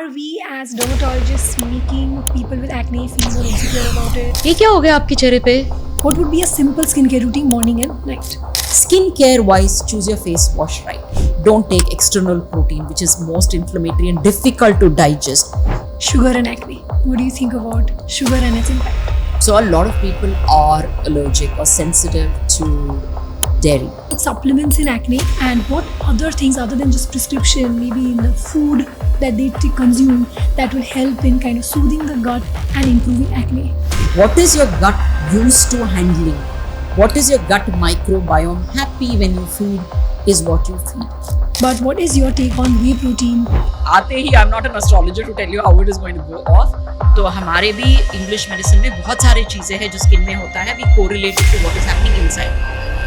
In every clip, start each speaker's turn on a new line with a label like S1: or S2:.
S1: are we as dermatologists making people with acne feel more insecure about it?
S2: ये क्या हो गया आपके चेहरे पे?
S1: What would be a simple skincare routine morning and night?
S3: Skincare wise, choose your face wash right. Don't take external protein, which is most inflammatory and difficult to digest.
S1: Sugar and acne. What do you think about sugar and its impact?
S3: So a lot of people are allergic or sensitive to dairy.
S1: Supplements in acne and what other things other than just prescription, maybe in the food that they consume, that will help in kind of soothing the gut and improving acne.
S3: What is your gut used to handling? What is your gut microbiome happy when you feed is what you feed.
S1: But what is your take on whey protein?
S3: आते ही I'm not an astrologer to tell you how it is going to go off. तो हमारे भी English medicine में बहुत सारी चीजें हैं जो स्किन में होता है. We correlate it to what is happening inside.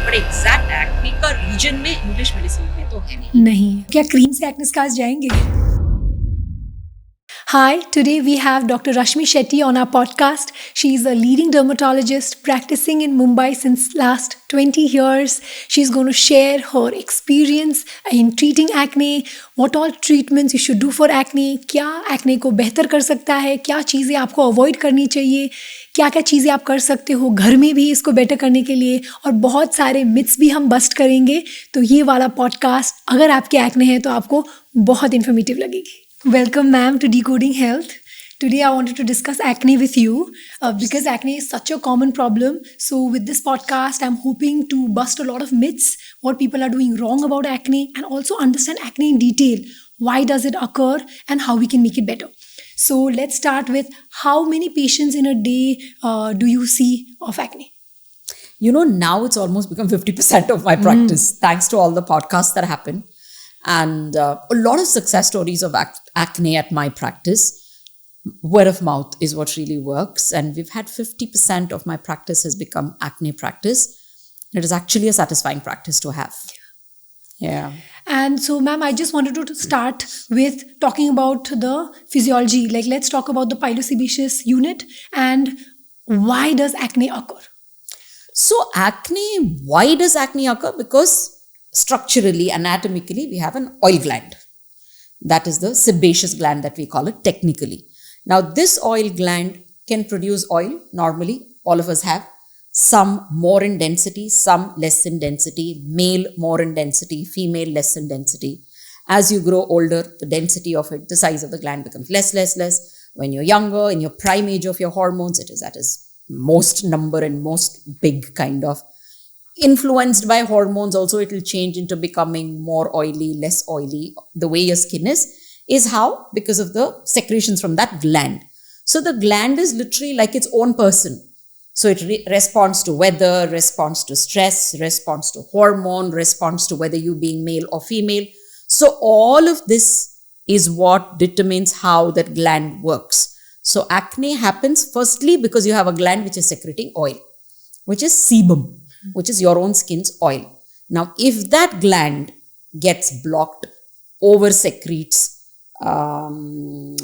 S3: But exact acne का रीजन में इंग्लिश मेडिसिन में तो है
S1: नहीं. क्या क्रीम से एक्ने स्कार्स जाएंगे? Hi, today we have Dr. Rashmi Shetty on our podcast. She is a leading dermatologist practicing in Mumbai since last 20 years. She's going to share her experience in treating acne, what all treatments you should do for acne, क्या acne को बेहतर कर सकता है, क्या चीज़ें आपको avoid करनी चाहिए, क्या क्या चीज़ें आप कर सकते हो घर में भी इसको बेटर करने के लिए, और बहुत सारे मिथ्स भी हम बस्ट करेंगे. तो ये वाला पॉडकास्ट अगर आपके एक्ने है तो आपको बहुत इन्फॉर्मेटिव लगेगी. Welcome, ma'am, to Decoding Health. Today, I wanted to discuss acne with you because acne is such a common problem. So, with this podcast, I'm hoping to bust a lot of myths, what people are doing wrong about acne, and also understand acne in detail. Why does it occur and how we can make it better? So, let's start with how many patients in a day do you see of acne?
S3: You know, now it's almost become 50% of my practice, thanks to all the podcasts that happen. And a lot of success stories of acne at my practice. Word of mouth is what really works. And we've had 50% of my practice has become acne practice. It is actually a satisfying practice to have. Yeah.
S1: And so, ma'am, I just wanted to start with talking about the physiology. Like, let's talk about the pilosebaceous unit and why does acne occur?
S3: So acne, why does acne occur? Because structurally, anatomically, we have an oil gland. That is the sebaceous gland that we call it technically. Now, this oil gland can produce oil. Normally, all of us have. Some more in density, some less in density. Male more in density, female less in density. As you grow older, the density of it, the size of the gland becomes less. When you're younger, in your prime age of your hormones, it is at its most number and most big kind of. Influenced by hormones also, it will change into becoming more oily, less oily. The way your skin is how? Because of the secretions from that gland. So the gland is literally like its own person. So it responds to weather, responds to stress, responds to hormone, responds to whether you being male or female. So all of this is what determines how that gland works. So acne happens firstly because you have a gland which is secreting oil, which is sebum, which is your own skin's oil. Now, if that gland gets blocked, over-secretes, when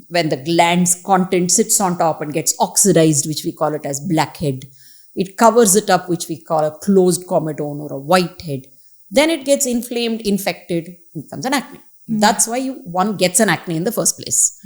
S3: the gland's content sits on top and gets oxidized, which we call it as blackhead, it covers it up, which we call a closed comedone or a whitehead. Then it gets inflamed, infected, and becomes an acne. That's why one gets an acne in the first place.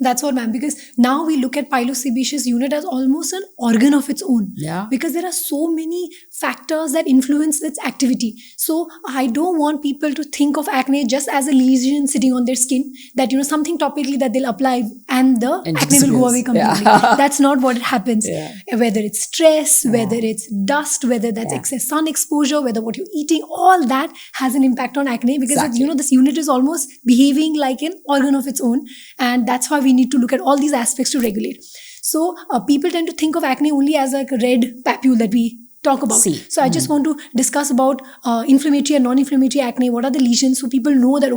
S1: That's what, ma'am, because now we look at pilosebaceous unit as almost an organ of its own.
S3: Yeah.
S1: Because there are so many factors that influence its activity. So I don't want people to think of acne just as a lesion sitting on their skin, that, something topically that they'll apply and the acne will go away completely. Yeah. That's not what happens. Yeah. Whether it's stress, whether it's dust, whether that's excess sun exposure, whether what you're eating, all that has an impact on acne because, this unit is almost behaving like an organ of its own. And that's why we need to look at all these aspects to regulate. So people tend to think of acne only as like a red papule that we talk about. So I just want to discuss about inflammatory and non-inflammatory acne. What are the lesions so people know that,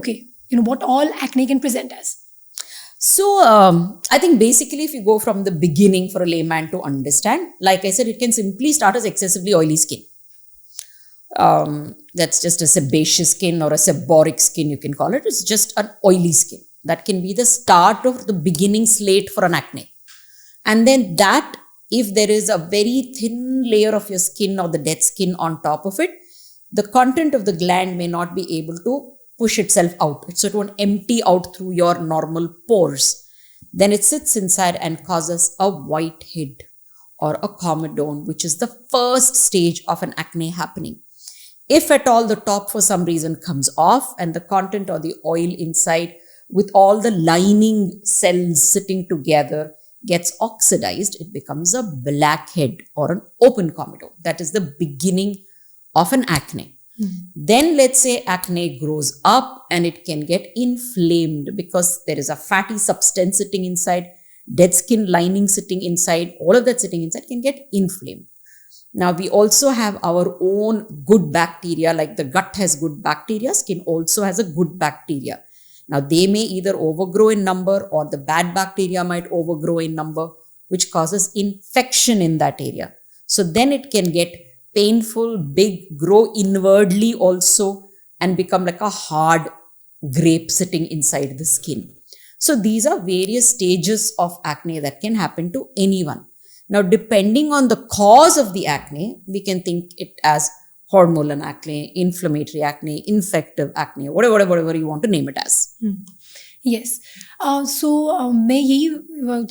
S1: what all acne can present as?
S3: So I think basically if you go from the beginning for a layman to understand, like I said, it can simply start as excessively oily skin. That's just a sebaceous skin or a seborrheic skin, you can call it. It's just an oily skin. That can be the start of the beginning slate for an acne. And then that, if there is a very thin layer of your skin or the dead skin on top of it, the content of the gland may not be able to push itself out. So it won't empty out through your normal pores. Then it sits inside and causes a whitehead or a comedone, which is the first stage of an acne happening. If at all the top for some reason comes off and the content or the oil inside with all the lining cells sitting together gets oxidized, it becomes a blackhead or an open comedone. That is the beginning of an acne. Then let's say acne grows up and it can get inflamed because there is a fatty substance sitting inside, dead skin lining sitting inside, all of that sitting inside can get inflamed. Now we also have our own good bacteria, like the gut has good bacteria, skin also has a good bacteria. Now they may either overgrow in number or the bad bacteria might overgrow in number, which causes infection in that area. So then it can get painful, big, grow inwardly also and become like a hard grape sitting inside the skin. So these are various stages of acne that can happen to anyone. Now, depending on the cause of the acne, we can think it as hormonal acne, inflammatory acne, infective acne, whatever you want to name it as.
S1: Yes मैं यही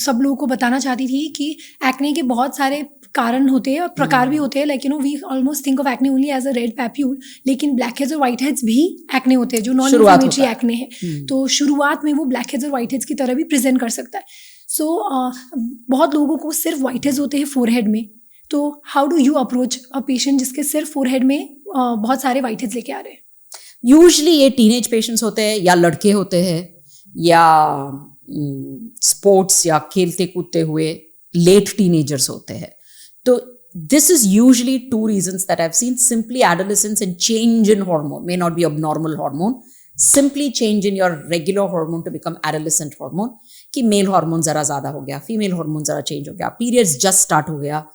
S1: सब लोगों को बताना चाहती थी कि acne के बहुत सारे कारण होते हैं और प्रकार भी होते हैं. Like we almost think of acne only as a red papule, लेकिन ब्लैक हेड्स और वाइट हेड्स भी एक्ने होते हैं जो नॉन इन्फ्लेमेटरी एक्ने है. तो शुरुआत में वो ब्लैक हेड्स और वाइट हेड्स की तरह भी प्रेजेंट कर सकता है. बहुत लोगों को सिर्फ वाइट हेड्स होते हैं फोरहेड में. तो how do you approach a patient जिसके सिर्फ फोरहेड में बहुत सारे वाइट हेड्स लेके आ रहे हैं?
S3: यूजली ये टीनेज पेशेंट्स होते हैं या लड़के होते हैं या स्पोर्ट्स या खेलते कूदते हुए लेट टीनेजर्स होते हैं. तो this is usually two reasons that I've seen. Simply adolescence and change in hormone, may not be abnormal hormone, simply change in your regular hormone to become adolescent hormone. कि male hormone जरा ज्यादा हो गया, female hormone जरा change हो गया, periods just start हो गया,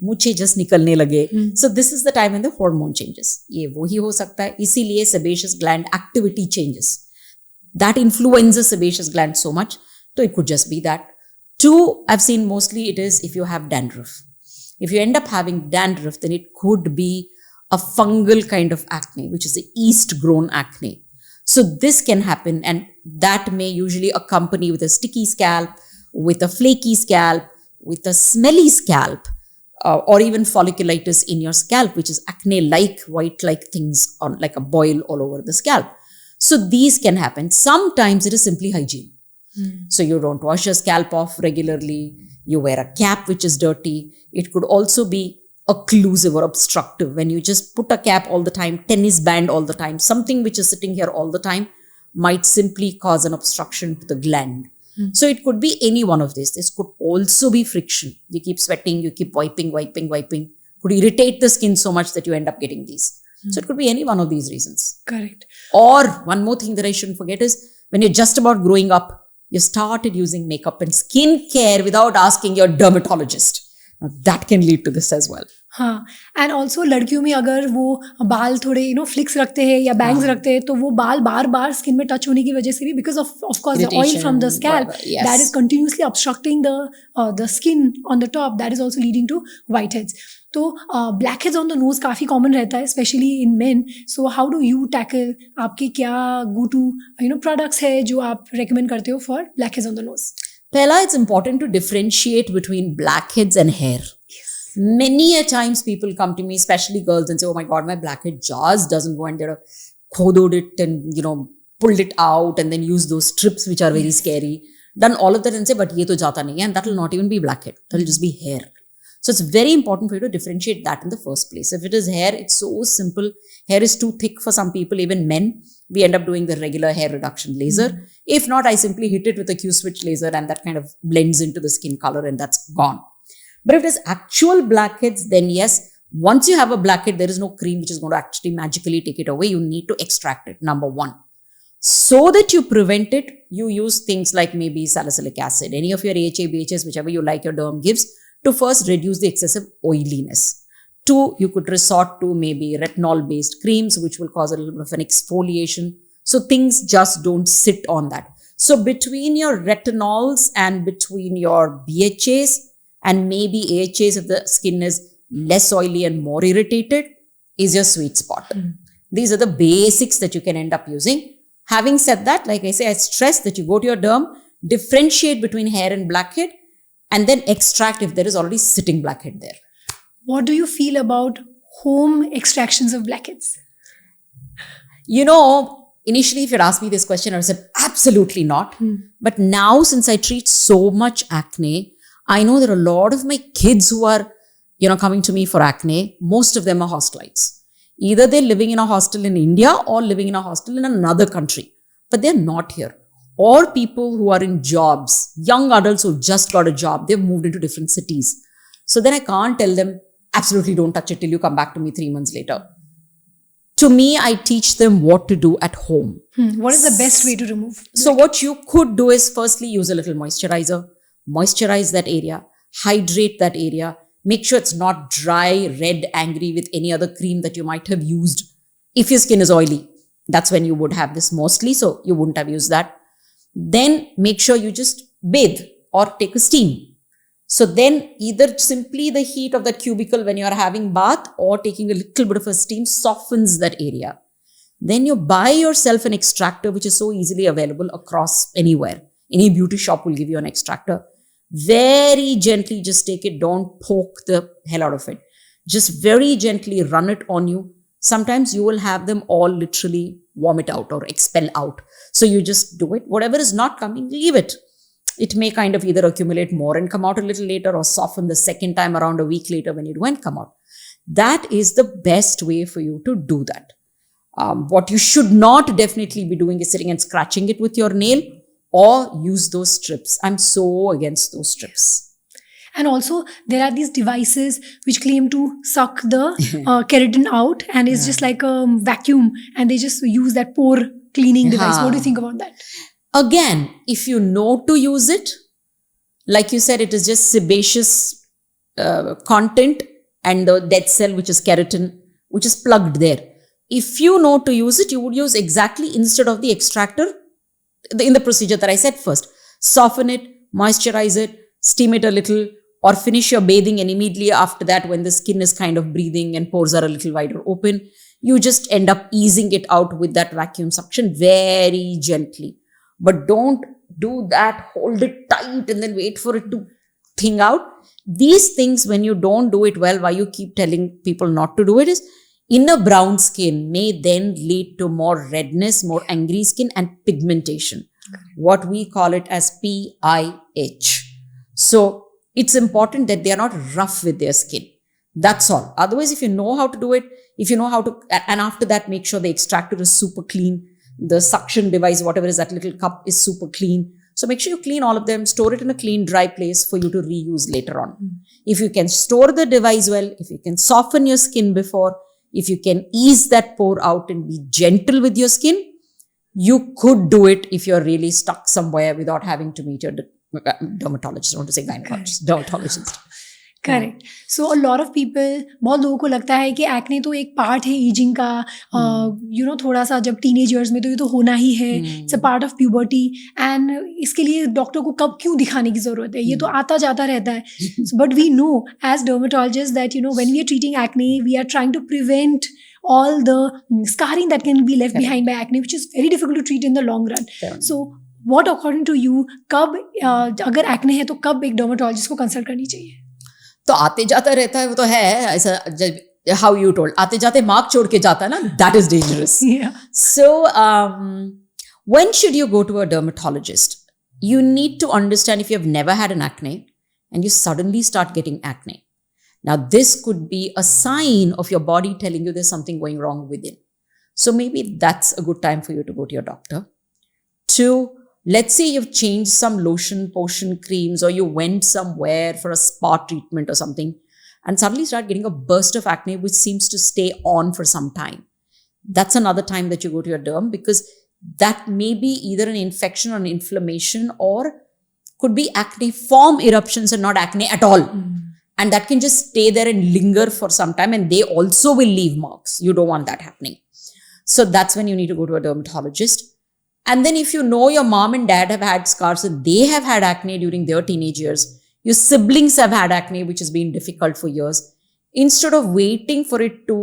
S3: मुझे जस्ट निकलने लगे. सो this is the time when the hormone changes. ये वो ही हो सकता है. इसीलिए sebaceous gland activity changes. That influences sebaceous gland so much. So it could just be that. Two, I've seen mostly it is if you have dandruff. If you end up having dandruff, then it could be a fungal kind of acne, which is the yeast grown acne. So this can happen, and that may usually accompany with a sticky scalp, with a flaky scalp, with a smelly scalp, or even folliculitis in your scalp, which is acne-like, white-like things on like a boil all over the scalp. So these can happen. Sometimes it is simply hygiene. So you don't wash your scalp off regularly. You wear a cap which is dirty. It could also be occlusive or obstructive. When you just put a cap all the time, tennis band all the time, something which is sitting here all the time might simply cause an obstruction to the gland. So it could be any one of these. This could also be friction. You keep sweating, you keep wiping. Could irritate the skin so much that you end up getting these. So it could be any one of these reasons.
S1: Correct.
S3: Or one more thing that I shouldn't forget is when you're just about growing up, you started using makeup and skincare without asking your dermatologist. Now that can lead to this as well.
S1: हाँ, and also लड़कियों में अगर वो बाल थोड़े flix रखते हैं या बैंग्स रखते हैं तो वो बाल बार बार स्किन में टच होने की वजह से भी because of course the oil from the scalp that is continuously obstructing the skin on the top, that is also leading to whiteheads. तो black heads on the nose काफ़ी कॉमन रहता है specially in main. So how do you tackle, आपके क्या go two products है जो आप recommend करते हो for black heads on the nose?
S3: Pella, it's important to differentiate between blackheads and hair. Many a times people come to me, especially girls, and say, oh my God, my blackhead just doesn't go, and they've khodoed it and, pulled it out and then used those strips which are very scary. Done all of that and say, but ye to jata nahi hai, and that will not even be blackhead. That will just be hair. So it's very important for you to differentiate that in the first place. If it is hair, it's so simple. Hair is too thick for some people, even men. We end up doing the regular hair reduction laser. If not, I simply hit it with a Q-switch laser and that kind of blends into the skin color and that's gone. But if it is actual blackheads, then yes, once you have a blackhead, there is no cream which is going to actually magically take it away. You need to extract it, number one. So that you prevent it, you use things like maybe salicylic acid, any of your AHA, BHAs, whichever you like your derm gives, to first reduce the excessive oiliness. Two, you could resort to maybe retinol-based creams, which will cause a little bit of an exfoliation. So things just don't sit on that. So between your retinols and between your BHAs and maybe AHAs, if the skin is less oily and more irritated, is your sweet spot. These are the basics that you can end up using. Having said that, like I say, I stress that you go to your derm, differentiate between hair and blackhead, and then extract if there is already sitting blackhead there.
S1: What do you feel about home extractions of blackheads?
S3: You know, initially, if you'd asked me this question, I would have said absolutely not. But now, since I treat so much acne, I know there are a lot of my kids who are, coming to me for acne. Most of them are hostelites. Either they're living in a hostel in India or living in a hostel in another country, but they're not here. Or people who are in jobs, young adults who've just got a job, they've moved into different cities. So then I can't tell them, absolutely don't touch it till you come back to me 3 months later. To me, I teach them what to do at home.
S1: What is the best way to remove?
S3: So what you could do is firstly use a little moisturizer, moisturize that area, hydrate that area, make sure it's not dry, red, angry with any other cream that you might have used. If your skin is oily, that's when you would have this mostly, so you wouldn't have used that. Then make sure you just bathe or take a steam. So then either simply the heat of that cubicle when you are having bath or taking a little bit of a steam softens that area. Then you buy yourself an extractor which is so easily available across anywhere. Any beauty shop will give you an extractor. Very gently just take it, don't poke the hell out of it. Just very gently run it on you. Sometimes you will have them all literally vomit out or expel out. So you just do it. Whatever is not coming, leave it. It may kind of either accumulate more and come out a little later or soften the second time around a week later when it won't come out. That is the best way for you to do that. What you should not definitely be doing is sitting and scratching it with your nail or use those strips. I'm so against those strips.
S1: And also, there are these devices which claim to suck the keratin out, and it's just like a vacuum, and they just use that pore cleaning device. What do you think about that?
S3: Again, if you know to use it, like you said, it is just sebaceous content and the dead cell, which is keratin, which is plugged there. If you know to use it, you would use exactly instead of the extractor in the procedure that I said first. Soften it, moisturize it, steam it a little, or finish your bathing, and immediately after that, when the skin is kind of breathing and pores are a little wider open, you just end up easing it out with that vacuum suction very gently. But don't do that, hold it tight and then wait for it to thing out. These things, when you don't do it well, why you keep telling people not to do it is, in a brown skin may then lead to more redness, more angry skin and pigmentation. What we call it as PIH. So it's important that they are not rough with their skin. That's all. Otherwise, if you know how to do it, if you know how to, and after that, make sure the extractor is super clean. The suction device, whatever is that little cup, is super clean. So make sure you clean all of them, store it in a clean, dry place for you to reuse later on. If you can store the device well, if you can soften your skin before, if you can ease that pore out and be gentle with your skin, you could do it if you're really stuck somewhere without having to meet your dermatologist. I want to say gynecologist, dermatologist.
S1: Correct so a lot of people, बहुत लोगों को लगता है कि acne तो एक part है ageing का, यू नो थोड़ा सा जब टीनेज ईयर्स में तो ये तो होना ही है, it's a part of puberty, and इसके लिए डॉक्टर को कब क्यों दिखाने की ज़रूरत है, ये तो आता जाता रहता है. But we know as dermatologist that you know when we are treating acne we are trying to prevent all the scarring that can be left behind by acne, which is very difficult to treat in the long run. So what according to you, कब अगर acne है तो कब एक dermatologist को consult करनी चाहिए?
S3: तो आते जाता रहता है, वो तो है ऐसा, हाउ यू टोल्ड, आते जाते मार्क छोड़ के जाता है ना, that is dangerous. So when should you go to a dermatologist? You need to understand if you have never had an acne and you suddenly start getting acne. Now, this could be a sign of your body telling you there's something going wrong within. So maybe that's a good time for you to go to your doctor. 2, let's say you've changed some lotion, potion, creams, or you went somewhere for a spa treatment or something and suddenly start getting a burst of acne which seems to stay on for some time. That's another time that you go to your derm, because that may be either an infection or an inflammation, or could be acne form eruptions and not acne at all. And that can just stay there and linger for some time, and they also will leave marks. You don't want that happening. So that's when you need to go to a dermatologist. And then if you know your mom and dad have had scars and they have had acne during their teenage years, your siblings have had acne which has been difficult for years, instead of waiting for it to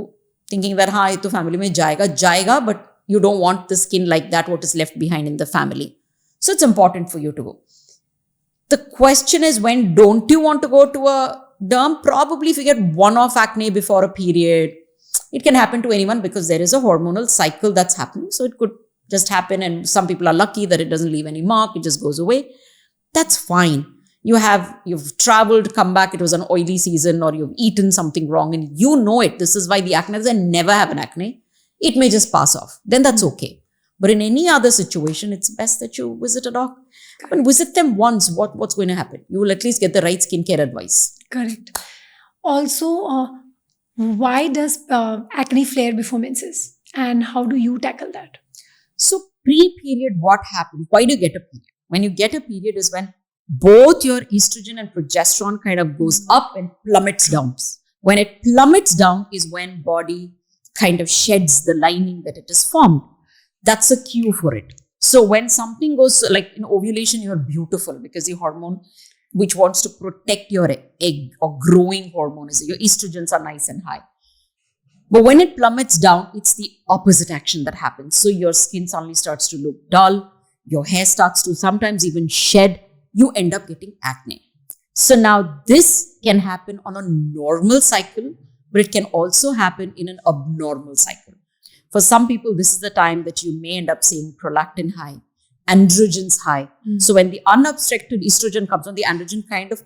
S3: thinking that हाँ ये तो family में जाएगा, but You don't want the skin like that, what is left behind in the family. So it's important for you to go. The question is, when don't you want to go to a derm? Probably if you get one-off acne before a period. It can happen to anyone because there is a hormonal cycle that's happening. So it could just happen, and some people are lucky that it doesn't leave any mark, it just goes away. That's fine. You've traveled, come back, it was an oily season, or you've eaten something wrong and you know it. This is why the acne, I never have an acne. It may just pass off. Then that's okay. But in any other situation, it's best that you visit a doc. And visit them once. What's going to happen? You will at least get the right skincare advice.
S1: Correct. Also, why does acne flare before menses? And how do you tackle that?
S3: So pre-period, what happens? Why do you get a period? When you get a period is when both your estrogen and progesterone kind of goes up and plummets down. When it plummets down is when body kind of sheds the lining that it has formed. That's a cue for it. So when something goes, like in ovulation, you're beautiful because the hormone which wants to protect your egg or growing hormone is your estrogens are nice and high. But when it plummets down, it's the opposite action that happens. So your skin suddenly starts to look dull. Your hair starts to sometimes even shed. You end up getting acne. So now this can happen on a normal cycle, but it can also happen in an abnormal cycle. For some people, this is the time that you may end up seeing prolactin high, androgens high. So when the unobstructed estrogen comes on, the androgen kind of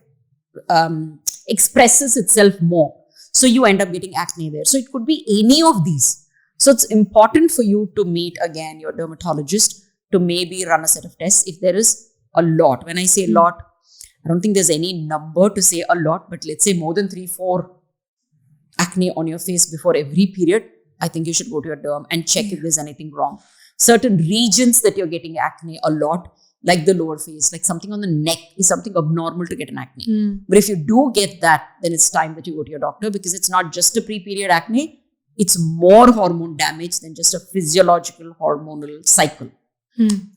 S3: expresses itself more. So you end up getting acne there. So it could be any of these. So it's important for you to meet again your dermatologist to maybe run a set of tests if there is a lot. When I say a lot, I don't think there's any number to say a lot, but let's say more than 3-4 acne on your face before every period, I think you should go to your derm and check if there's anything wrong. Certain regions that you're getting acne a lot, like the lower face, like something on the neck is something abnormal to get an acne. But if you do get that, then it's time that you go to your doctor because it's not just a pre-period acne, it's more hormone damage than just a physiological hormonal cycle.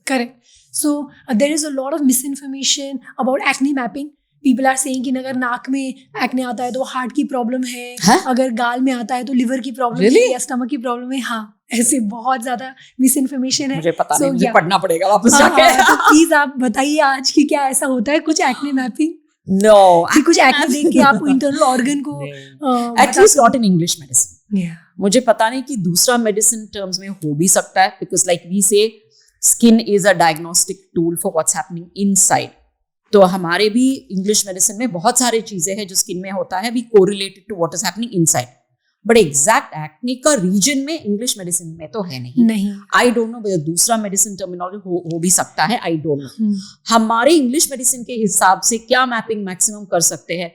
S1: Correct. So there is a lot of misinformation about acne mapping. People are saying कि अगर नाक में acne आता है तो heart की problem है, अगर गाल में आता है तो लिवर की प्रॉब्लम है या स्टमक की प्रॉब्लम है. हाँ, ऐसे बहुत ज्यादा मिसइन्फॉर्मेशन है.
S3: मुझे पता नहीं, मुझे पढ़ना पड़ेगा वापस जाके.
S1: तो प्लीज आप बताइए आज कि क्या ऐसा होता है कुछ एक्ने मैपिंग?
S3: No.
S1: कि कुछ एक्ने देख के आप इंटरनल ऑर्गन को
S3: at least not in English medicine. मुझे पता नहीं कि दूसरा मेडिसिन टर्म्स में हो भी सकता है because like we say skin is a diagnostic tool for what's happening inside. तो हमारे भी इंग्लिश मेडिसिन में बहुत सारी चीजें हैं जो स्किन में होता है, we correlated to what is happening inside. But exact acne का रीजन में इंग्लिश मेडिसिन में तो है नहीं. आई डोंट नो वेदर दूसरा मेडिसिन टर्मिनोलॉजी हो भी सकता है, आई डोंट नो. हमारे इंग्लिश मेडिसिन के हिसाब से क्या मैपिंग मैक्सिमम कर सकते हैं?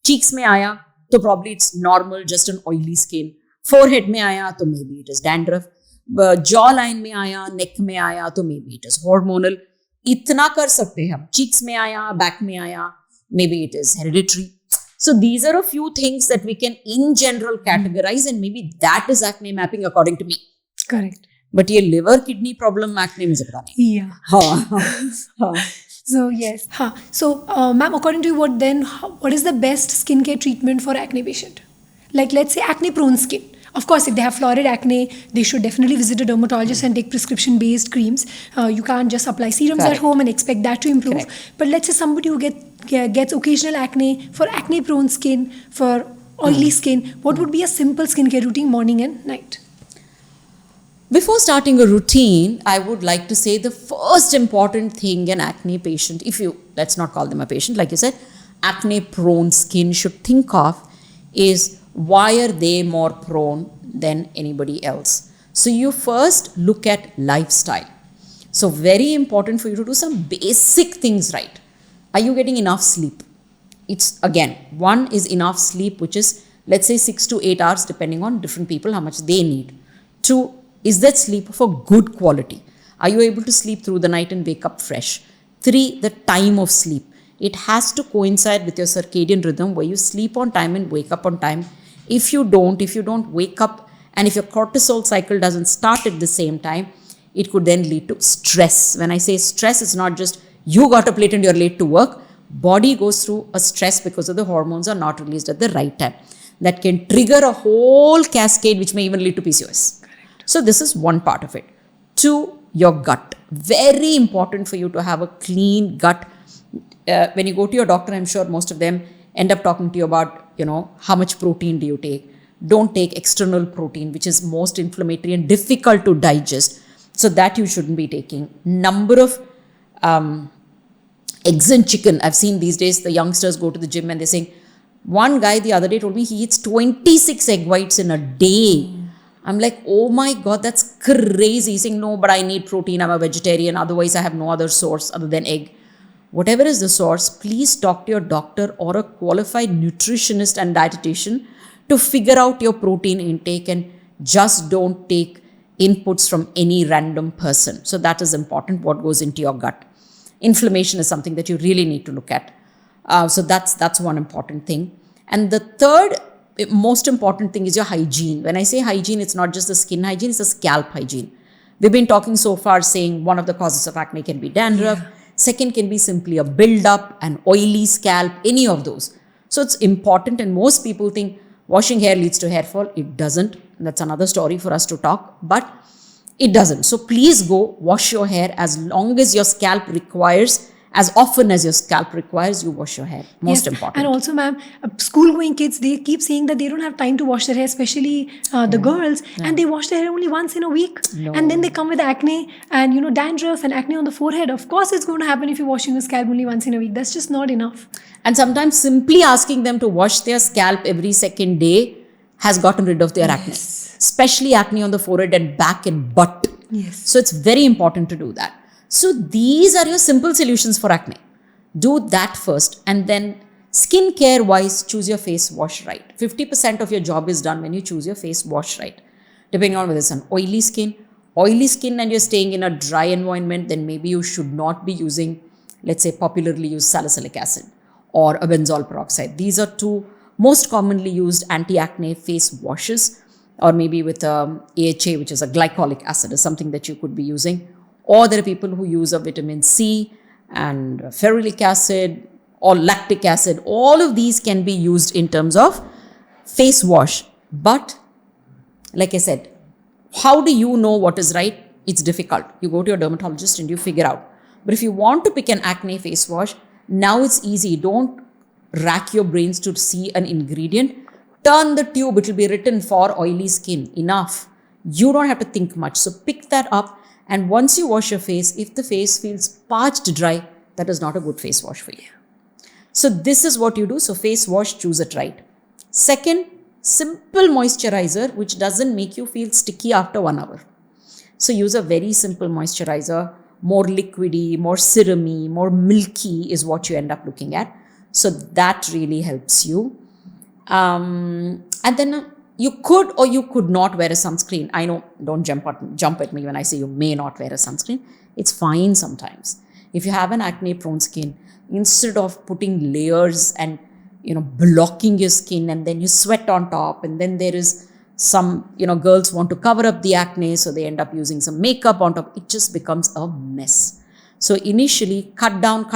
S3: चीक्स में आया तो probably it's normal, just an oily skin. Forehead में आया तो may be it is dandruff. Jaw line में आया, नेक में आया तो may be it is hormonal. इतना कर सकते हैं हम. चीक्स में आया, बैक में आया, may be it is hereditary. So these are a few things that we can in general categorize and maybe that is acne mapping according to me.
S1: Correct.
S3: But ये liver kidney problem acne मुझे पता नहीं.
S1: Yeah.
S3: हाँ.
S1: So yes. So ma'am, according to you, what is the best skincare treatment for acne patient? Like let's say acne prone skin. Of course, if they have florid acne, they should definitely visit a dermatologist and take prescription-based creams. You can't just apply serums at home and expect that to improve. Correct. But let's say somebody who gets occasional acne, for acne-prone skin, for oily skin, what would be a simple skincare routine morning and night?
S3: Before starting a routine, I would like to say the first important thing an acne patient, let's not call them a patient, like you said, acne-prone skin should think of is why are they more prone than anybody else? So you first look at lifestyle. So very important for you to do some basic things right. Are you getting enough sleep? It's again, one is enough sleep, which is let's say 6 to 8 hours depending on different people, how much they need. 2, is that sleep of a good quality? Are you able to sleep through the night and wake up fresh? 3, the time of sleep. It has to coincide with your circadian rhythm where you sleep on time and wake up on time. If you don't wake up and if your cortisol cycle doesn't start at the same time, it could then lead to stress. When I say stress, it's not just you got up late and you're late to work. Body goes through a stress because of the hormones are not released at the right time. That can trigger a whole cascade which may even lead to PCOS. Correct. So this is one part of it. to your gut. Very important for you to have a clean gut. When you go to your doctor, I'm sure most of them end up talking to you about, how much protein do you take. Don't take external protein, which is most inflammatory and difficult to digest. So that you shouldn't be taking. Number of eggs and chicken. I've seen these days the youngsters go to the gym and they're saying, one guy the other day told me he eats 26 egg whites in a day. I'm like, oh my God, that's crazy. He's saying, no, but I need protein. I'm a vegetarian. Otherwise, I have no other source other than egg. Whatever is the source, please talk to your doctor or a qualified nutritionist and dietitian to figure out your protein intake, and just don't take inputs from any random person. So that is important, what goes into your gut. Inflammation is something that you really need to look at. So that's one important thing. And the third most important thing is your hygiene. When I say hygiene, it's not just the skin hygiene, it's the scalp hygiene. We've been talking so far saying one of the causes of acne can be dandruff. Yeah. Second can be simply a build-up, an oily scalp, any of those. So it's important, and most people think washing hair leads to hair fall. It doesn't. That's another story for us to talk, but it doesn't. So please go wash your hair as long as your scalp requires. As often as your scalp requires, you wash your hair. Most important.
S1: And also, ma'am, school-going kids, they keep saying that they don't have time to wash their hair, especially the girls, and they wash their hair only once in a week. No. And then they come with acne and, dandruff and acne on the forehead. Of course, it's going to happen if you're washing your scalp only once in a week. That's just not enough.
S3: And sometimes simply asking them to wash their scalp every second day has gotten rid of their acne. Especially acne on the forehead and back and butt.
S1: Yes.
S3: So it's very important to do that. So these are your simple solutions for acne. Do that first, and then skincare wise, choose your face wash right. 50% of your job is done when you choose your face wash right. Depending on whether it's an oily skin and you're staying in a dry environment, then maybe you should not be using, let's say, popularly used salicylic acid or a benzoyl peroxide. These are two most commonly used anti-acne face washes, or maybe with AHA, which is a glycolic acid, is something that you could be using. Or there are people who use a vitamin C and ferulic acid or lactic acid. All of these can be used in terms of face wash. But like I said, how do you know what is right? It's difficult. You go to your dermatologist and you figure out. But if you want to pick an acne face wash, now it's easy. Don't rack your brains to see an ingredient. Turn the tube. It will be written for oily skin. Enough. You don't have to think much. So pick that up. And once you wash your face, if the face feels parched dry, that is not a good face wash for you. So this is what you do. So face wash, choose it right. Second, simple moisturizer, which doesn't make you feel sticky after 1 hour. So use a very simple moisturizer, more liquidy, more serumy, more milky is what you end up looking at. So that really helps you. And then you could or you could not wear a sunscreen. I know, don't jump at me when I say you may not wear a sunscreen. It's fine sometimes. If you have an acne-prone skin, instead of putting layers and blocking your skin and then you sweat on top, and then there is some, girls want to cover up the acne, so they end up using some makeup on top. It just becomes a mess. So initially, cut down.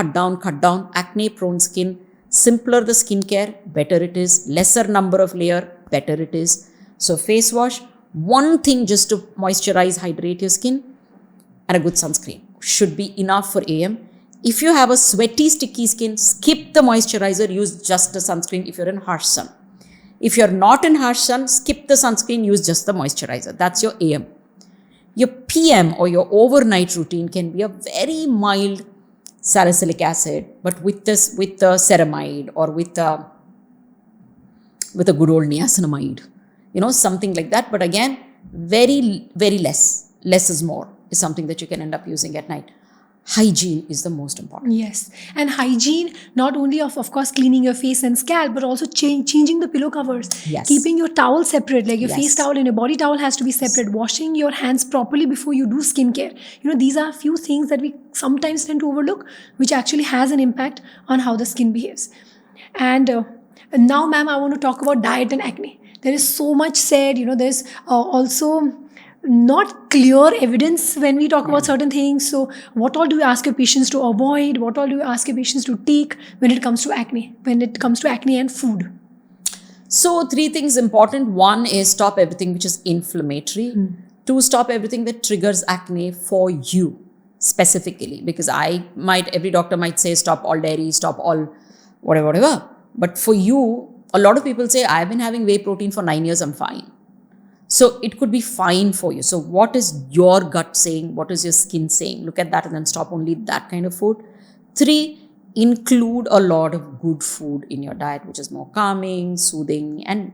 S3: Acne-prone skin, simpler the skincare, better it is. Lesser number of layer, better it is. So face wash, one thing just to moisturize, hydrate your skin, and a good sunscreen should be enough for AM. If you have a sweaty, sticky skin, skip the moisturizer, use just a sunscreen if you're in harsh sun. If you're not in harsh sun, skip the sunscreen, use just the moisturizer. That's your AM. Your PM or your overnight routine can be a very mild salicylic acid, but with the ceramide or with a good old niacinamide, something like that. But again, very, very less. Less is more is something that you can end up using at night. Hygiene is the most important.
S1: Yes. And hygiene, not only of course, cleaning your face and scalp, but also changing the pillow covers.
S3: Yes.
S1: Keeping your towel separate, like your face towel and your body towel has to be separate. Washing your hands properly before you do skincare. These are a few things that we sometimes tend to overlook, which actually has an impact on how the skin behaves. And now, ma'am, I want to talk about diet and acne. There is so much said, there's also not clear evidence when we talk about certain things. So what all do you ask your patients to avoid? What all do you ask your patients to take when it comes to acne? When it comes to acne and food?
S3: So 3 things important. One is stop everything which is inflammatory. to stop everything that triggers acne for you specifically. Because every doctor might say stop all dairy, stop all whatever. But for you, a lot of people say, I've been having whey protein for 9 years, I'm fine. So it could be fine for you. So what is your gut saying? What is your skin saying? Look at that and then stop only that kind of food. 3, include a lot of good food in your diet, which is more calming, soothing, and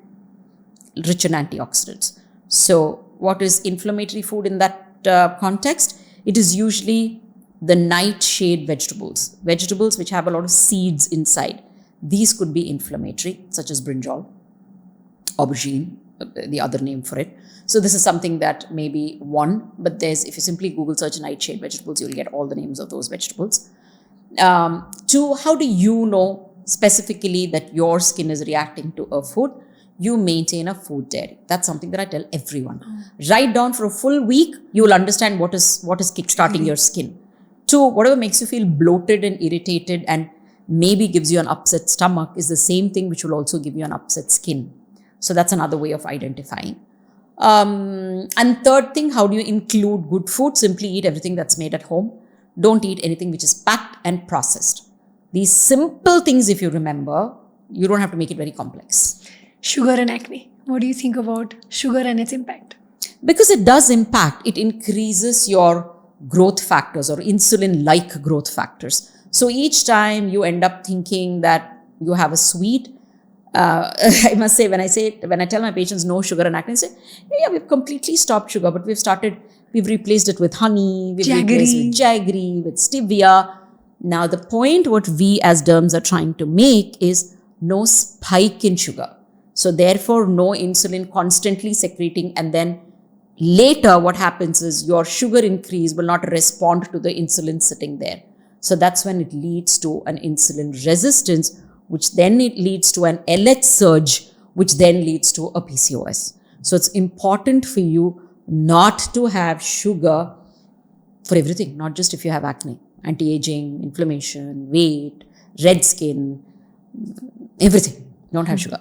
S3: rich in antioxidants. So what is inflammatory food in that context? It is usually the nightshade vegetables which have a lot of seeds inside. These could be inflammatory, such as brinjal, aubergine, the other name for it. So this is something that may be one, but if you simply Google search nightshade vegetables, you'll get all the names of those vegetables. 2, how do you know specifically that your skin is reacting to a food? You maintain a food diary. That's something that I tell everyone. Write down for a full week, you will understand what is kickstarting your skin. 2, whatever makes you feel bloated and irritated and maybe gives you an upset stomach is the same thing which will also give you an upset skin. So that's another way of identifying. And 3rd thing, how do you include good food? Simply eat everything that's made at home. Don't eat anything which is packed and processed. These simple things, if you remember, you don't have to make it very complex.
S1: Sugar and acne. What do you think about sugar and its impact?
S3: Because it does impact. It increases your growth factors or insulin-like growth factors. So each time you end up thinking that you have a sweet, I must say, when I tell my patients no sugar and acne, they say, yeah, we've completely stopped sugar, but we've replaced it with honey, we've replaced it with jaggery, with stevia. Now the point what we as derms are trying to make is no spike in sugar. So therefore no insulin constantly secreting, and then later what happens is your sugar increase will not respond to the insulin sitting there. So that's when it leads to an insulin resistance, which then it leads to an LH surge, which then leads to a PCOS. So it's important for you not to have sugar for everything, not just if you have acne, anti-aging, inflammation, weight, red skin, everything. Don't have sugar.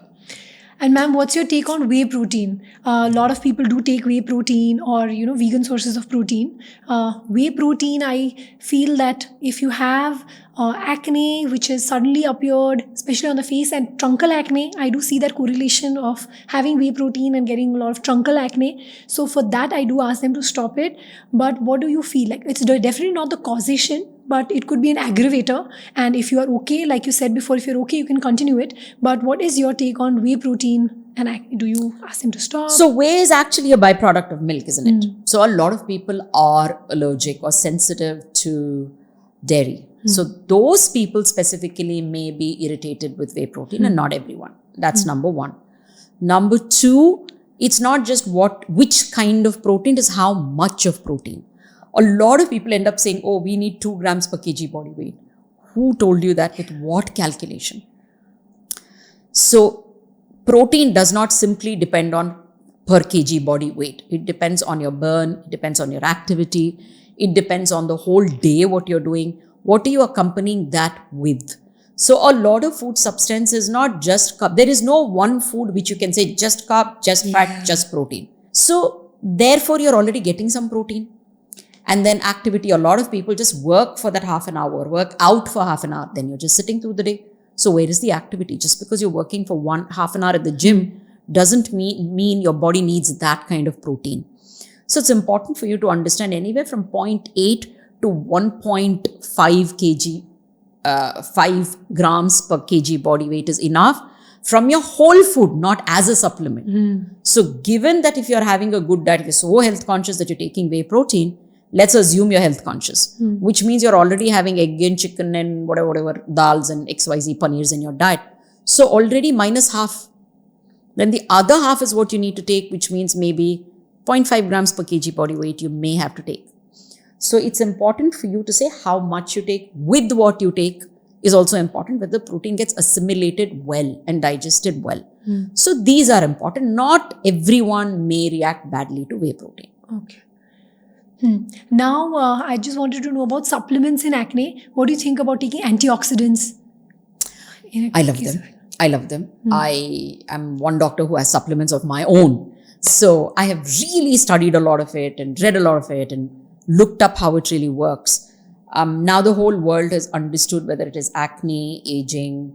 S1: And ma'am, what's your take on whey protein? A lot of people do take whey protein or, vegan sources of protein. Whey protein, I feel that if you have acne, which has suddenly appeared, especially on the face, and truncal acne, I do see that correlation of having whey protein and getting a lot of truncal acne. So for that, I do ask them to stop it. But what do you feel? Like, it's definitely not the causation, but it could be an aggravator. And if you are okay, like you said before, if you're okay, you can continue it. But what is your take on whey protein? And do you ask them to stop?
S3: So whey is actually a byproduct of milk, isn't it? So a lot of people are allergic or sensitive to dairy. So those people specifically may be irritated with whey protein, and not everyone. That's number 1. Number 2, it's not just which kind of protein, it is how much of protein. A lot of people end up saying, oh, we need 2 grams per kg body weight. Who told you that? With what calculation? So protein does not simply depend on per kg body weight. It depends on your burn, it depends on your activity, it depends on the whole day what you're doing. What are you accompanying that with? So a lot of food substance is not just carb. There is no one food which you can say just carb, just fat, just protein. So therefore you're already getting some protein. And then activity, a lot of people just work for that half an hour, work out for half an hour, then you're just sitting through the day. So where is the activity? Just because you're working for half an hour at the gym doesn't mean your body needs that kind of protein. So it's important for you to understand anywhere from 0.8 to 1.5 kg, 5 grams per kg body weight is enough from your whole food, not as a supplement. So given that if you're having a good diet, you're so health conscious that you're taking whey protein, let's assume you're health conscious, which means you're already having egg and chicken and whatever dals and XYZ paneers in your diet. So already minus half. Then the other half is what you need to take, which means maybe 0.5 grams per kg body weight you may have to take. So it's important for you to say how much you take with what you take is also important, whether the protein gets assimilated well and digested well. So these are important. Not everyone may react badly to whey protein.
S1: Okay. Now, I just wanted to know about supplements in acne. What do you think about taking antioxidants?
S3: I love them. I am one doctor who has supplements of my own. So I have really studied a lot of it and read a lot of it and looked up how it really works. Now the whole world has understood whether it is acne, aging,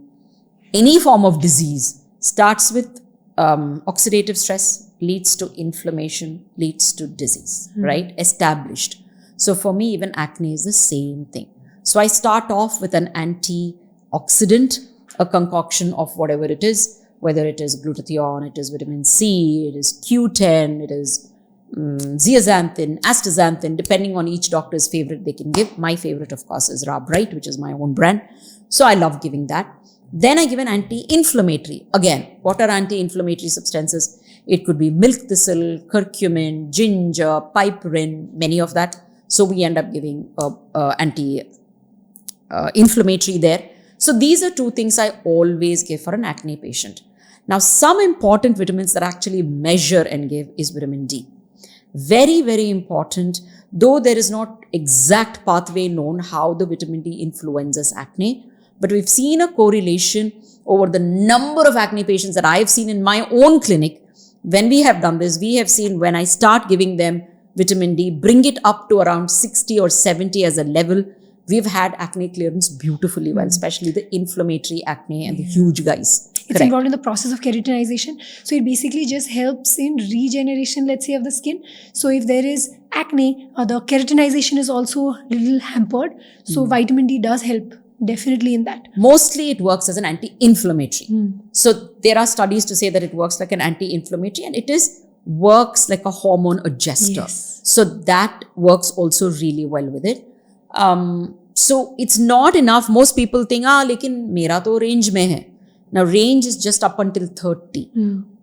S3: any form of disease starts with oxidative stress, leads to inflammation, leads to disease, right? Established. So for me, even acne is the same thing. So I start off with an antioxidant, a concoction of whatever it is, whether it is glutathione, it is vitamin C, it is Q10, it is zeaxanthin, astaxanthin, depending on each doctor's favorite they can give. My favorite, of course, is Ra Bright, which is my own brand. So I love giving that. Then I give an anti-inflammatory. Again, what are anti-inflammatory substances? It could be milk thistle, curcumin, ginger, piperine, many of that. So we end up giving anti-inflammatory there. So these are two things I always give for an acne patient. Now, some important vitamins that I actually measure and give is vitamin D. Very, very important, though there is not exact pathway known how the vitamin D influences acne, but we've seen a correlation over the number of acne patients that I've seen in my own clinic. When we have done this, we have seen when I start giving them vitamin D, bring it up to around 60 or 70 as a level, we've had acne clearance beautifully well, especially the inflammatory acne and the huge guys.
S1: It's involved in the process of keratinization. So it basically just helps in regeneration, let's say, of the skin. So if there is acne, the keratinization is also a little hampered. So vitamin D does help definitely in that.
S3: Mostly it works as an anti-inflammatory. So there are studies to say that it works like an anti-inflammatory, and it works like a hormone adjuster.
S1: Yes.
S3: So that works also really well with it. So it's not enough. Most people think, lekin mera to range mein hai. Now range is just up until 30,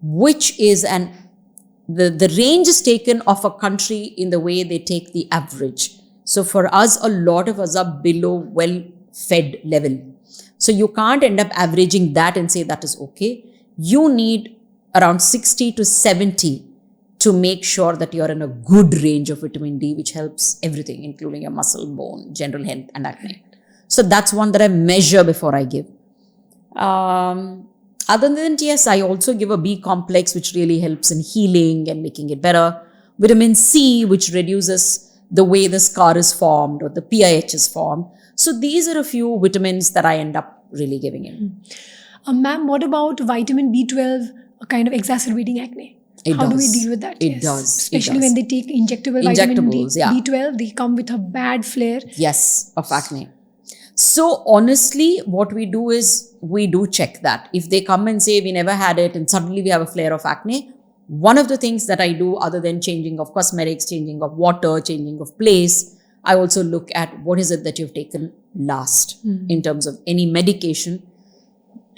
S3: which is the range is taken of a country in the way they take the average. So for us, a lot of us are below well-fed level. So you can't end up averaging that and say that is okay. You need around 60 to 70 to make sure that you're in a good range of vitamin D, which helps everything, including your muscle, bone, general health, and acne. So that's one that I measure before I give. Other than yes, I also give a B complex, which really helps in healing and making it better. Vitamin C, which reduces the way the scar is formed or the PIH is formed. So these are a few vitamins that I end up really giving in.
S1: Ma'am, what about vitamin B12 kind of exacerbating acne? How do we deal with that?
S3: It does.
S1: Especially when they take injectable vitamin B12, they come with a bad flare.
S3: Yes, of acne. So honestly, what we do is we do check that. If they come and say we never had it and suddenly we have a flare of acne, one of the things that I do, other than changing of cosmetics, changing of water, changing of place, I also look at what is it that you've taken last in terms of any medication.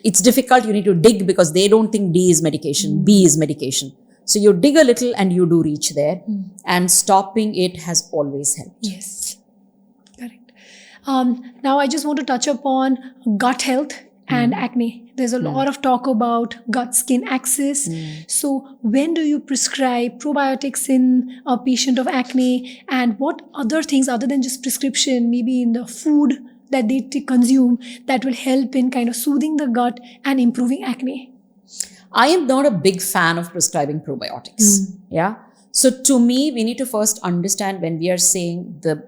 S3: It's difficult. You need to dig because they don't think D is medication, B is medication. So you dig a little and you do reach there, and stopping it has always helped.
S1: Yes, correct. Now I just want to touch upon gut health and acne. There's a lot of talk about gut-skin axis. So when do you prescribe probiotics in a patient of acne, and what other things other than just prescription, maybe in the food that they consume, that will help in kind of soothing the gut and improving acne?
S3: I am not a big fan of prescribing probiotics. Yeah. So to me, we need to first understand when we are saying the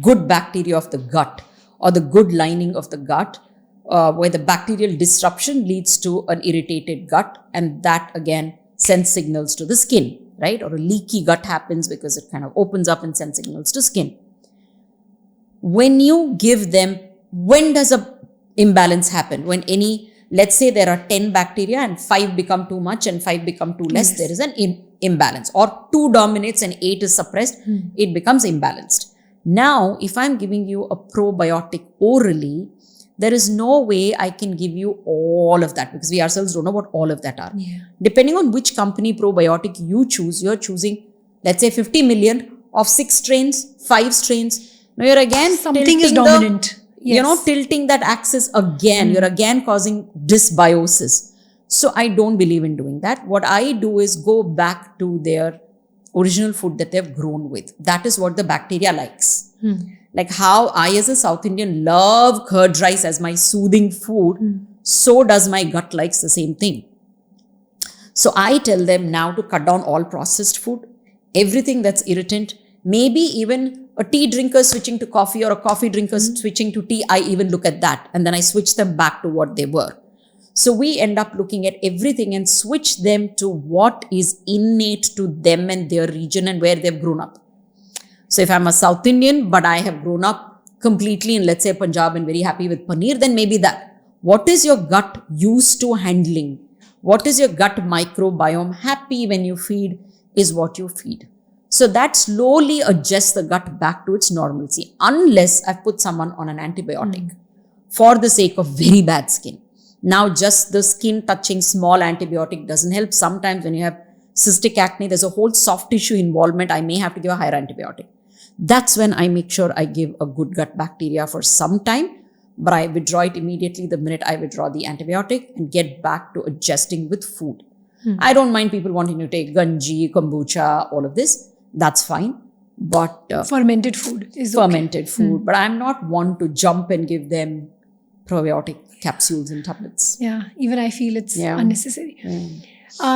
S3: good bacteria of the gut or the good lining of the gut, where the bacterial disruption leads to an irritated gut, and that again sends signals to the skin, right? Or a leaky gut happens because it kind of opens up and sends signals to skin. When you give them, when does a imbalance happen? When let's say there are 10 bacteria and 5 become too much and 5 become too less, there is an imbalance. Or 2 dominates and 8 is suppressed, it becomes imbalanced. Now, if I'm giving you a probiotic orally, there is no way I can give you all of that because we ourselves don't know what all of that are.
S1: Yeah.
S3: Depending on which company probiotic you choose, you're choosing, let's say 50 million of 6 strains, 5 strains. Now you're again
S1: something is dominant.
S3: Tilting that axis again. You're again causing dysbiosis. So I don't believe in doing that. What I do is go back to their original food that they've grown with. That is what the bacteria likes. Like how I as a South Indian love curd rice as my soothing food, so does my gut likes the same thing. So I tell them now to cut down all processed food, everything that's irritant, maybe even a tea drinker switching to coffee or a coffee drinker switching to tea. I even look at that and then I switch them back to what they were. So we end up looking at everything and switch them to what is innate to them and their region and where they've grown up. So if I'm a South Indian, but I have grown up completely in, let's say, Punjab and very happy with paneer, then maybe that. What is your gut used to handling? What is your gut microbiome happy when you feed is what you feed. So that slowly adjusts the gut back to its normalcy, unless I've put someone on an antibiotic for the sake of very bad skin. Now, just the skin touching small antibiotic doesn't help. Sometimes when you have cystic acne, there's a whole soft tissue involvement. I may have to give a higher antibiotic. That's when I make sure I give a good gut bacteria for some time, but I withdraw it immediately the minute I withdraw the antibiotic and get back to adjusting with food. I don't mind people wanting to take ganji, kombucha, all of this. That's fine. But
S1: fermented food is
S3: fermented food. But I'm not one to jump and give them probiotic capsules and tablets.
S1: Yeah, even I feel it's unnecessary.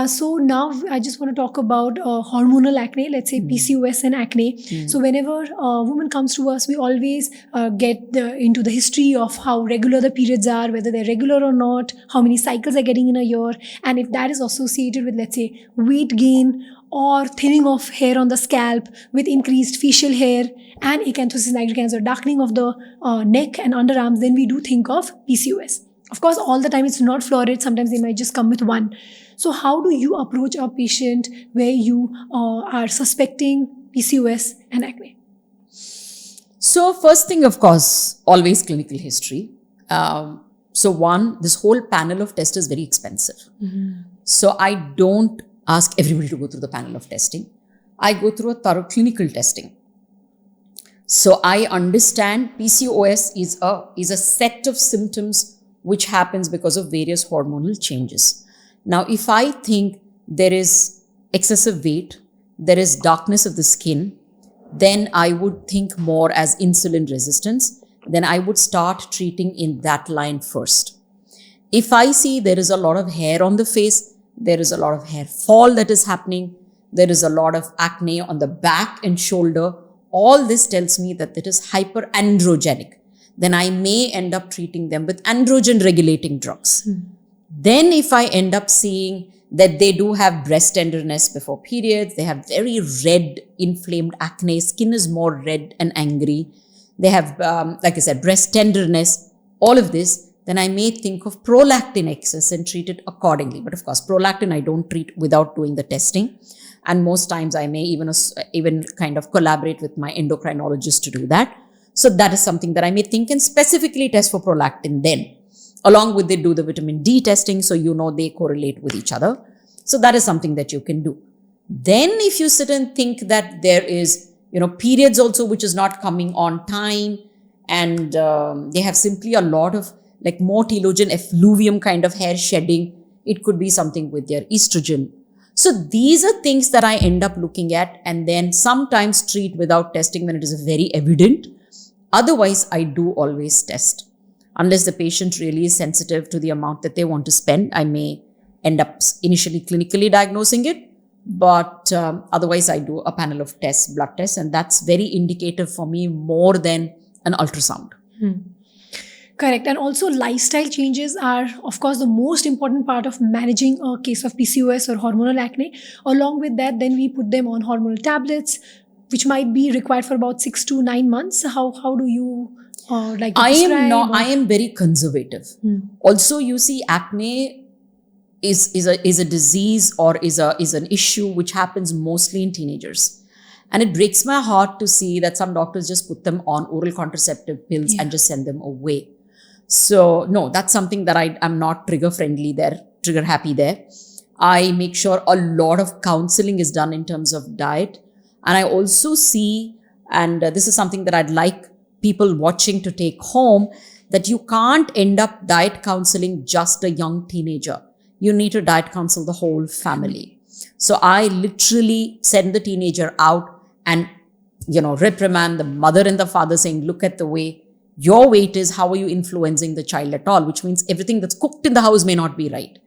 S1: So now I just want to talk about hormonal acne, let's say PCOS and acne. So whenever a woman comes to us, we always get into the history of how regular the periods are, whether they're regular or not, how many cycles are getting in a year, and if that is associated with, let's say, weight gain or thinning of hair on the scalp with increased facial hair and acanthosis nigricans or darkening of the neck and underarms, then we do think of PCOS. Of course, all the time it's not florid. Sometimes they might just come with one. So how do you approach a patient where you are suspecting PCOS and acne?
S3: So first thing, of course, always clinical history. So one, this whole panel of tests is very expensive. So I don't ask everybody to go through the panel of testing. I go through a thorough clinical testing. So I understand PCOS is a set of symptoms which happens because of various hormonal changes. Now, if I think there is excessive weight, there is darkness of the skin, then I would think more as insulin resistance. Then I would start treating in that line first. If I see there is a lot of hair on the face, there is a lot of hair fall that is happening, there is a lot of acne on the back and shoulder, all this tells me that it is hyperandrogenic. Then I may end up treating them with androgen regulating drugs. Then if I end up seeing that they do have breast tenderness before periods, they have very red inflamed acne, skin is more red and angry, they have, like I said, breast tenderness, all of this, then I may think of prolactin excess and treat it accordingly. But of course, prolactin I don't treat without doing the testing. And most times I may even kind of collaborate with my endocrinologist to do that. So that is something that I may think and specifically test for prolactin then. Along with they do the vitamin D testing, so you know they correlate with each other. So that is something that you can do. Then if you sit and think that there is, periods also which is not coming on time, and they have simply a lot of like more telogen effluvium kind of hair shedding, it could be something with their estrogen. So these are things that I end up looking at and then sometimes treat without testing when it is very evident. Otherwise, I do always test. Unless the patient really is sensitive to the amount that they want to spend, I may end up initially clinically diagnosing it. But otherwise, I do a panel of tests, blood tests, and that's very indicative for me more than an ultrasound.
S1: Correct. And also lifestyle changes are, of course, the most important part of managing a case of PCOS or hormonal acne. Along with that, then we put them on hormonal tablets, which might be required for about 6 to 9 months. How do you like to prescribe?
S3: I am very conservative. Also, you see, acne is a disease or is an issue which happens mostly in teenagers. And it breaks my heart to see that some doctors just put them on oral contraceptive pills and just send them away. So no, that's something that I'm not trigger happy there. I make sure a lot of counseling is done in terms of diet. And I also see, and this is something that I'd like people watching to take home, that you can't end up diet counseling just a young teenager. You need to diet counsel the whole family. So I literally send the teenager out and, reprimand the mother and the father saying, look at the way your weight is, how are you influencing the child at all? Which means everything that's cooked in the house may not be right.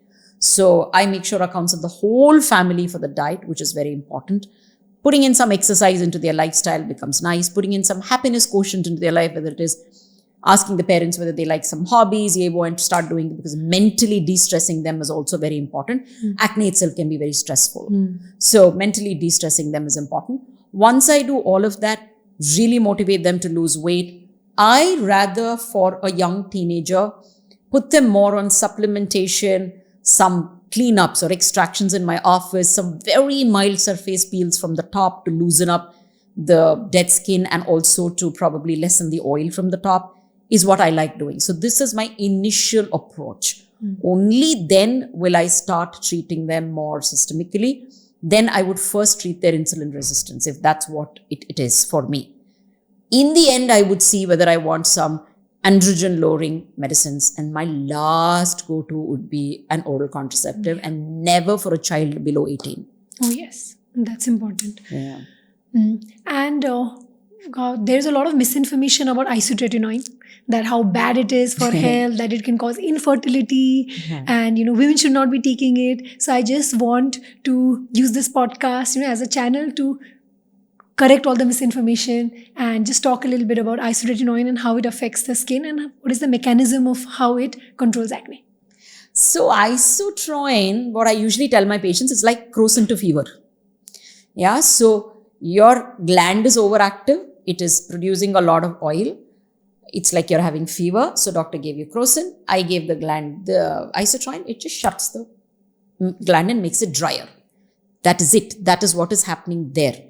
S3: So I make sure I counsel the whole family for the diet, which is very important. Putting in some exercise into their lifestyle becomes nice. Putting in some happiness quotient into their life, whether it is asking the parents whether they like some hobbies, and start doing it, because mentally de-stressing them is also very important. Acne itself can be very stressful. So mentally de-stressing them is important. Once I do all of that, really motivate them to lose weight, I rather for a young teenager, put them more on supplementation, some cleanups or extractions in my office, some very mild surface peels from the top to loosen up the dead skin and also to probably lessen the oil from the top is what I like doing. So this is my initial approach. Only then will I start treating them more systemically. Then I would first treat their insulin resistance, if that's what it is for me. In the end, I would see whether I want some androgen lowering medicines, and my last go-to would be an oral contraceptive, and never for a child below 18.
S1: Oh yes, that's important.
S3: Yeah.
S1: And there's a lot of misinformation about isotretinoin, that how bad it is for health, that it can cause infertility, and women should not be taking it. So I just want to use this podcast as a channel to correct all the misinformation and just talk a little bit about isotretinoin and how it affects the skin and what is the mechanism of how it controls acne.
S3: So isotretinoin, what I usually tell my patients, is like crocin to fever. Yeah, so your gland is overactive. It is producing a lot of oil. It's like you're having fever. So doctor gave you crocin. I gave the gland the isotretinoin. It just shuts the gland and makes it drier. That is it. That is what is happening there.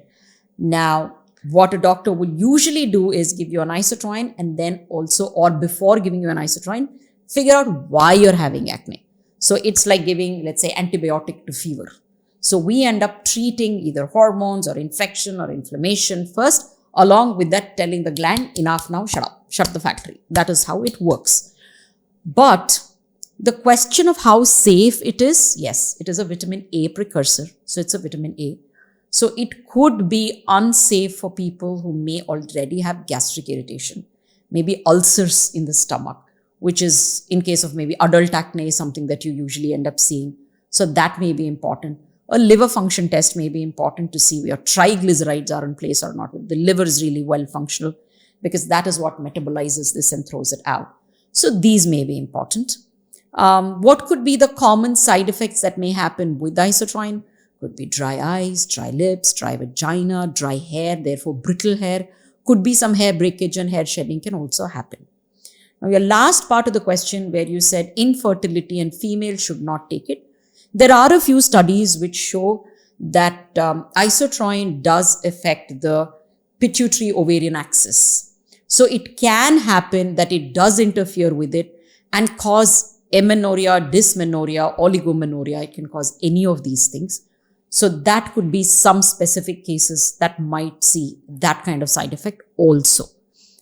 S3: Now, what a doctor will usually do is give you an isotretinoin, and then also, or before giving you an isotretinoin, figure out why you're having acne. So it's like giving, let's say, antibiotic to fever. So we end up treating either hormones or infection or inflammation first, along with that telling the gland, enough now, shut up, shut the factory. That is how it works. But the question of how safe it is, yes, it is a vitamin A precursor. So it's a vitamin A. So it could be unsafe for people who may already have gastric irritation, maybe ulcers in the stomach, which is, in case of maybe adult acne, something that you usually end up seeing. So that may be important. A liver function test may be important to see your triglycerides are in place or not. The liver is really well functional, because that is what metabolizes this and throws it out. So these may be important. What could be the common side effects that may happen with isotretinoin? Could be dry eyes, dry lips, dry vagina, dry hair, therefore brittle hair. Could be some hair breakage and hair shedding can also happen. Now, your last part of the question where you said infertility and females should not take it. There are a few studies which show that isotretinoin does affect the pituitary ovarian axis. So it can happen that it does interfere with it and cause amenorrhea, dysmenorrhea, oligomenorrhea. It can cause any of these things. So that could be some specific cases that might see that kind of side effect also.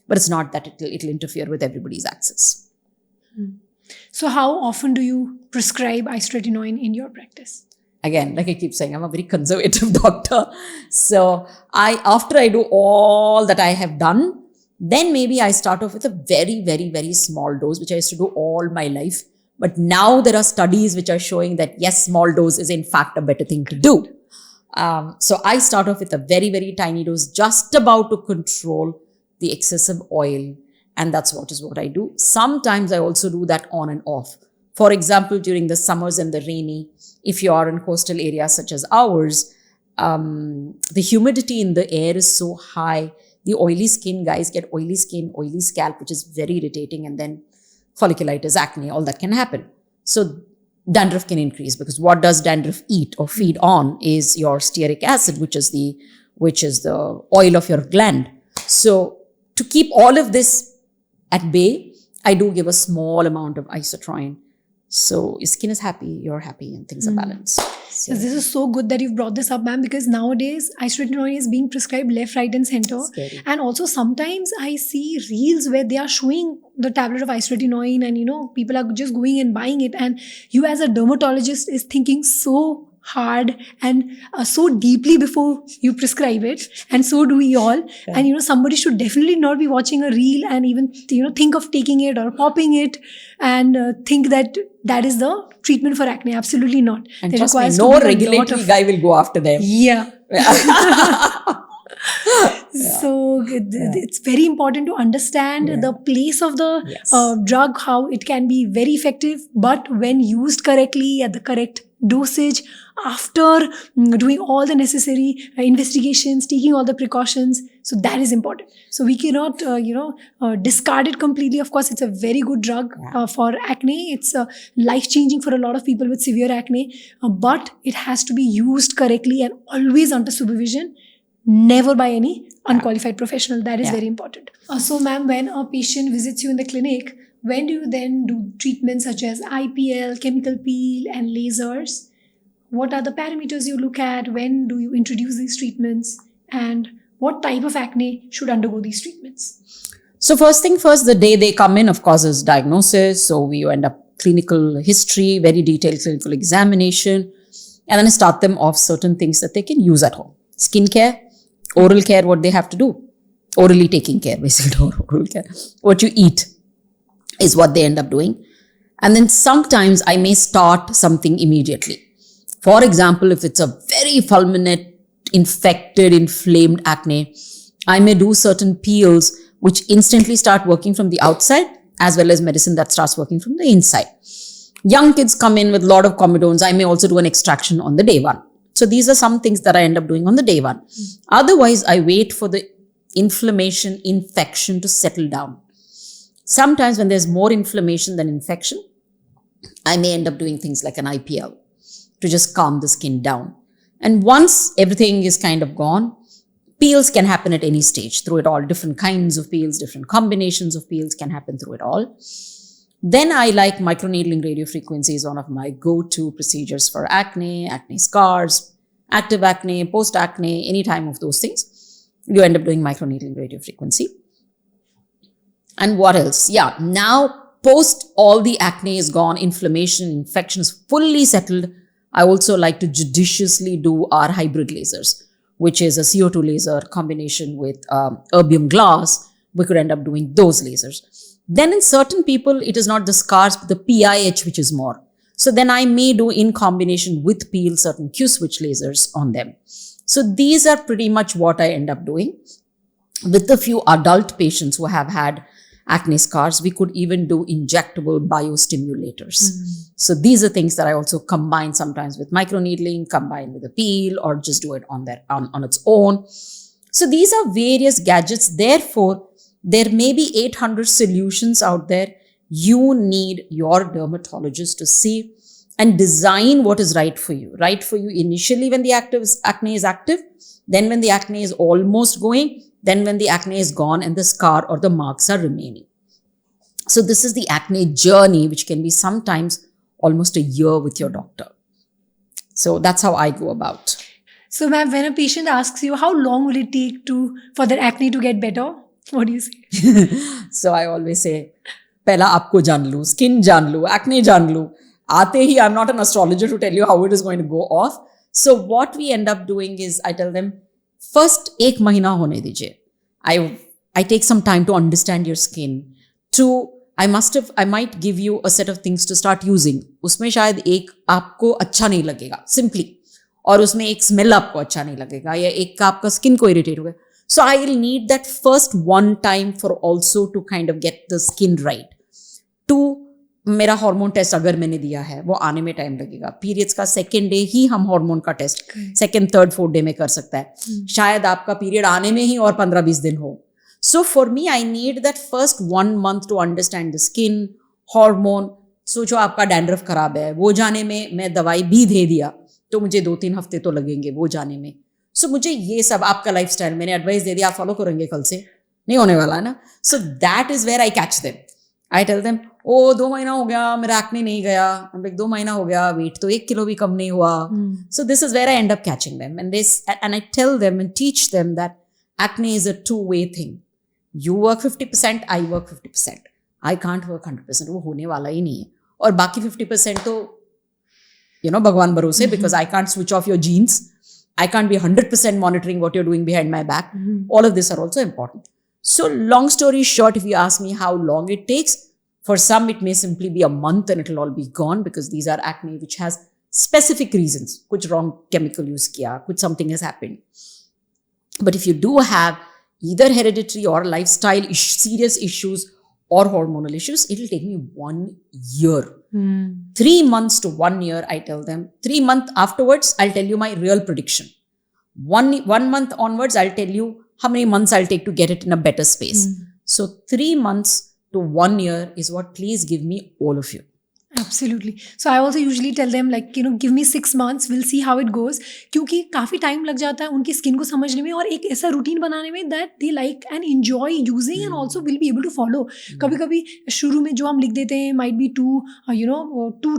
S3: But it's not that it'll interfere with everybody's axis.
S1: So how often do you prescribe isotretinoin in your practice?
S3: Again, like I keep saying, I'm a very conservative doctor. So after I do all that I have done, then maybe I start off with a very, very, very small dose, which I used to do all my life. But now there are studies which are showing that yes, small dose is in fact a better thing to do. So I start off with a very, very tiny dose, just about to control the excessive oil. And that's what I do. Sometimes I also do that on and off. For example, during the summers and the rainy, if you are in coastal areas such as ours, the humidity in the air is so high. The oily skin, guys get oily skin, oily scalp, which is very irritating. And then folliculitis, acne, all that can happen. So dandruff can increase, because what does dandruff eat or feed on is your stearic acid, which is the oil of your gland. So to keep all of this at bay, I do give a small amount of isotretinoin. So your skin is happy, you're happy, and things are balanced. So
S1: this is so good that you've brought this up, ma'am, because nowadays isotretinoin is being prescribed left, right, and center.
S3: Scary.
S1: And also sometimes I see reels where they are showing the tablet of isotretinoin, and people are just going and buying it. And you as a dermatologist is thinking so hard and so deeply before you prescribe it, and so do we all.
S3: Yeah.
S1: And somebody should definitely not be watching a reel and even think of taking it or popping it and think that that is the treatment for acne. Absolutely not.
S3: And
S1: It
S3: trust me,
S1: requires
S3: no
S1: to be a lot
S3: regulatory
S1: of-
S3: guy will go after them.
S1: Yeah. So it's very important to understand
S3: Yeah.
S1: the place of the
S3: Yes.
S1: drug, how it can be very effective, but when used correctly at the correct dosage, after doing all the necessary investigations, taking all the precautions, so that is important. So we cannot discard it completely. Of course, it's a very good drug
S3: Yeah.
S1: for acne. It's life changing for a lot of people with severe acne, but it has to be used correctly and always under supervision, never by any unqualified professional. That is
S3: Yeah.
S1: very important. So ma'am, when a patient visits you in the clinic, when do you then do treatments such as IPL, chemical peel and lasers? What are the parameters you look at? When do you introduce these treatments? And what type of acne should undergo these treatments?
S3: So first thing first, the day they come in, of course, is diagnosis. So we end up clinical history, very detailed clinical examination, and then start them off certain things that they can use at home. Skincare, oral care, what they have to do. Orally taking care, basically, oral care. What you eat is what they end up doing. And then sometimes I may start something immediately. For example, if it's a very fulminant, infected, inflamed acne, I may do certain peels which instantly start working from the outside, as well as medicine that starts working from the inside. Young kids come in with a lot of comedones. I may also do an extraction on the day one. So these are some things that I end up doing on the day one. Otherwise, I wait for the inflammation, infection to settle down. Sometimes when there's more inflammation than infection, I may end up doing things like an IPL to just calm the skin down. And once everything is kind of gone, peels can happen at any stage through it all. Different kinds of peels, different combinations of peels can happen through it all. Then I like microneedling radiofrequency is one of my go-to procedures for acne, acne scars, active acne, post-acne, any time of those things. You end up doing microneedling radiofrequency. And what else? Yeah, now post all the acne is gone, inflammation, infection is fully settled, I also like to judiciously do our hybrid lasers, which is a CO2 laser combination with erbium glass. We could end up doing those lasers. Then in certain people, it is not the scars, but the PIH, which is more. So then I may do in combination with peel certain Q-switch lasers on them. So these are pretty much what I end up doing. With a few adult patients who have had acne scars, we could even do injectable biostimulators. So these are things that I also combine sometimes with microneedling, combine with a peel, or just do it on its own. So these are various gadgets. Therefore, there may be 800 solutions out there. You need your dermatologist to see and design what is right for you. Right for you initially when the acne is active, then when the acne is almost going, then when the acne is gone and the scar or the marks are remaining. So this is the acne journey, which can be sometimes almost a year with your doctor. So that's how I go about.
S1: So ma'am, when a patient asks you, how long will it take for their acne to get better? What do you say?
S3: So I always say, pehla aapko jaan lu, skin jaan lu, acne jaan lu. Aate hi, I'm not an astrologer to tell you how it is going to go off. So what we end up doing is I tell them, first 1 mahina hone dijiye. I take some time to understand your skin. I might give you a set of things to start using. उसमें शायद एक आपको अच्छा नहीं लगेगा, simply. और उसमें एक smell आपको अच्छा नहीं लगेगा, या एक का आपका skin को irritate होगा. So I will need that first one time for also to kind of get the skin right. मेरा हार्मोन टेस्ट अगर मैंने दिया है वो आने में टाइम लगेगा. पीरियड्स का सेकेंड डे ही हम हार्मोन का test second third fourth day में कर सकता है. शायद आपका पीरियड आने में ही और 15-20 दिन हो. So for me I need that first 1 month to understand the skin, hormone. So जो आपका डैंड्रफ खराब है वो जाने में मैं दवाई भी दे दिया तो मुझे 2-3 हफ्ते तो लगेंगे वो जाने में. सो मुझे ये सब आपका लाइफस्टाइल मैंने एडवाइस दे दिया, आप फॉलो करेंगे, कल से नहीं होने वाला है ना. So that is where I catch them. I tell them, 2 महीना हो गया मेरा एक्ने नहीं गया. 2 महीना हो गया, वेट तो 1 किलो भी कम नहीं हुआ. So this is where I end up catching them and I tell them and teach them that acne is a 2-way थिंग. You work 50%, I work 50%. I can't work 100%. वो होने वाला ही नहीं है. और बाकी 50% तो Bhagwan Barose, because I can't switch off your genes. I can't be 100% monitoring what you're doing behind my back. All of this are also important. So long story short, if you ask me how long it takes, for some it may simply be a month and it'll all be gone, because these are acne which has specific reasons. Kuch wrong chemical use kiya, kuch something has happened. But if you do have either hereditary or lifestyle serious issues or hormonal issues, it'll take me 1 year. 3 months to 1 year, I tell them. 3 months afterwards, I'll tell you my real prediction. One month onwards, I'll tell you how many months I'll take to get it in a better space. So 3 months to 1 year is what please give me, all of you.
S1: Absolutely. So I also usually tell them give me 6 months, we'll see how it goes. क्योंकि काफ़ी time लग जाता है उनकी skin को समझने में और एक ऐसा रूटीन बनाने में that they like and enjoy using and also will be able to follow. कभी कभी शुरू में जो हम लिख देते हैं might be too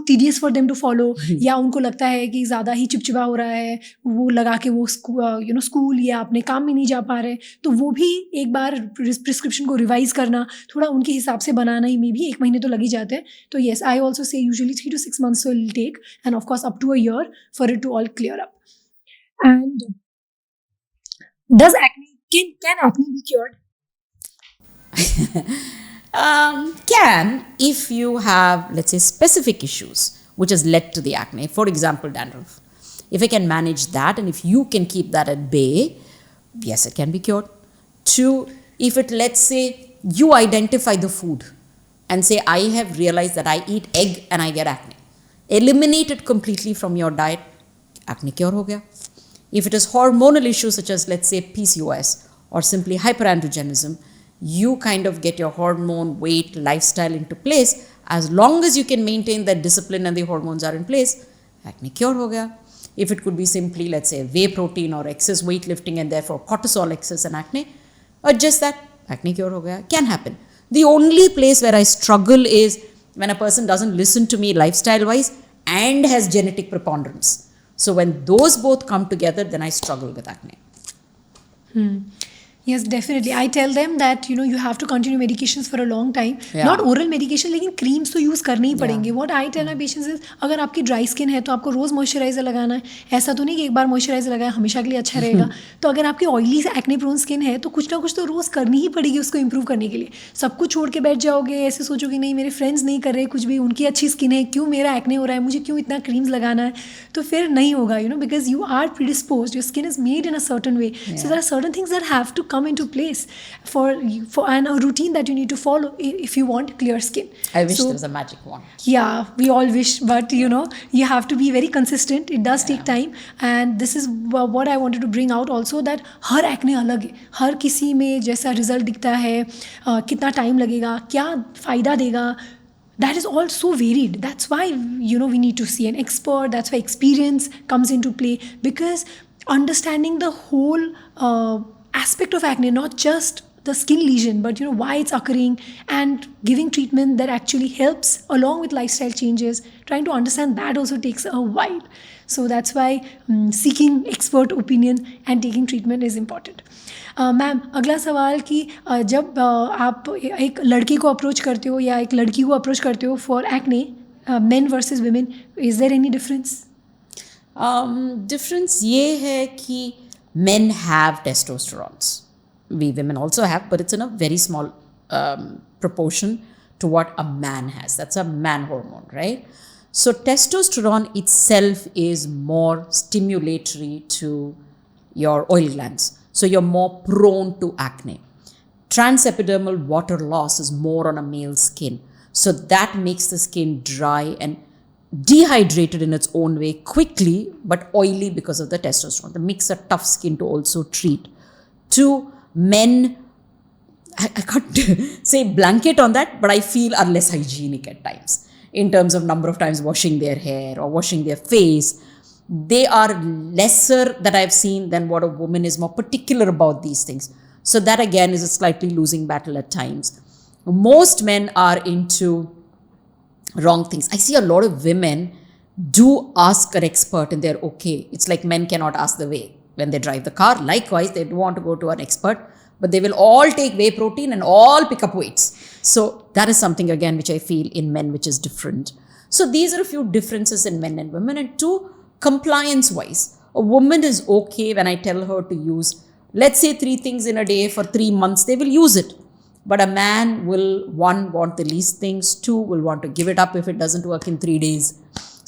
S1: tedious for them to follow, या उनको लगता है कि ज़्यादा ही चिपचिपा हो रहा है, वो लगा के वो स्कूल या अपने काम में नहीं जा पा रहे, तो वो भी एक बार प्रिस्क्रिप्शन को रिवाइज करना, थोड़ा उनके हिसाब से बनाना ही में भी 1 महीने तो लग ही जाते हैं. तो yes, I also say usually 3 to 6 months will take, and of course up to a year for it to all clear up. And does can acne be cured?
S3: Can, if you have, let's say, specific issues which has led to the acne. For example, dandruff. If I can manage that and if you can keep that at bay, yes, it can be cured. 2, if it, let's say, you identify the food and say, I have realized that I eat egg and I get acne. Eliminate it completely from your diet, acne cure ho gaya. If it is hormonal issues such as, let's say, PCOS or simply hyperandrogenism, you kind of get your hormone, weight, lifestyle into place. As long as you can maintain that discipline and the hormones are in place, acne cure ho gaya. If it could be simply, let's say, whey protein or excess weightlifting and therefore cortisol excess and acne, adjust that, acne cure ho gaya. Can happen. The only place where I struggle is when a person doesn't listen to me lifestyle-wise and has genetic preponderance. So when those both come together, then I struggle with acne.
S1: Yes, definitely. I tell them that you have to continue medications for a long time.
S3: Yeah.
S1: Not oral medication, लेकिन creams तो use करने ही पड़ेंगे. What I tell my patients is, अगर आपकी dry skin है तो आपको रोज़ moisturizer लगाना है. ऐसा तो नहीं कि एक बार moisturizer लगाया हमेशा के लिए अच्छा रहेगा. तो अगर आपकी oily acne prone skin है तो कुछ ना कुछ तो रोज़ करनी ही पड़ेगी उसको improve करने के लिए. सब कुछ छोड़ के बैठ जाओगे, ऐसे सोचोगे नहीं मेरे friends नहीं कर रहे कुछ भी, उनकी अच्छी skin है, क्यों मेरा acne हो रहा है, मुझे क्यों इतना creams लगाना है, तो फिर नहीं होगा, because you are predisposed, your skin is made in a certain way. Yeah. So there are certain things that have to come into place for and a routine that you need to follow if you want clear skin.
S3: I wish there was a magic wand.
S1: Yeah, we all wish, but you have to be very consistent. It does take time, and this is what I wanted to bring out also, that her acne अलग है, हर किसी में जैसा result दिखता है, कितना time लगेगा, क्या फ़ायदा देगा, that is all so varied. That's why we need to see an expert. That's why experience comes into play, because understanding the whole aspect of acne, not just the skin lesion, but why it's occurring, and giving treatment that actually helps along with lifestyle changes, trying to understand that also takes a while. So that's why seeking expert opinion and taking treatment is important. Ma'am, अगला सवाल कि जब आप एक लड़की को approach करते हो या एक लड़की को अप्रोच करते हो for acne, men versus women, is there any difference?
S3: Difference ये है कि men have testosterone. We women also have, but it's in a very small proportion to what a man has. That's a man hormone, right? So testosterone itself is more stimulatory to your oil glands. So you're more prone to acne. Transepidermal water loss is more on a male skin. So that makes the skin dry and dehydrated in its own way quickly, but oily because of the testosterone. That makes a tough skin to also treat. To men, I can't say blanket on that, but I feel are less hygienic at times in terms of number of times washing their hair or washing their face. They are lesser that I've seen than what a woman is more particular about these things. So that again is a slightly losing battle at times. Most men are into wrong things. I see a lot of women do ask an expert and they're okay. It's like men cannot ask the way when they drive the car. Likewise, they do want to go to an expert, but they will all take whey protein and all pick up weights. So that is something again which I feel in men which is different. So these are a few differences in men and women. And two, compliance wise, a woman is okay when I tell her to use, let's say 3 things in a day for 3 months, they will use it. But a man will, 1, want the least things, 2, will want to give it up if it doesn't work in 3 days.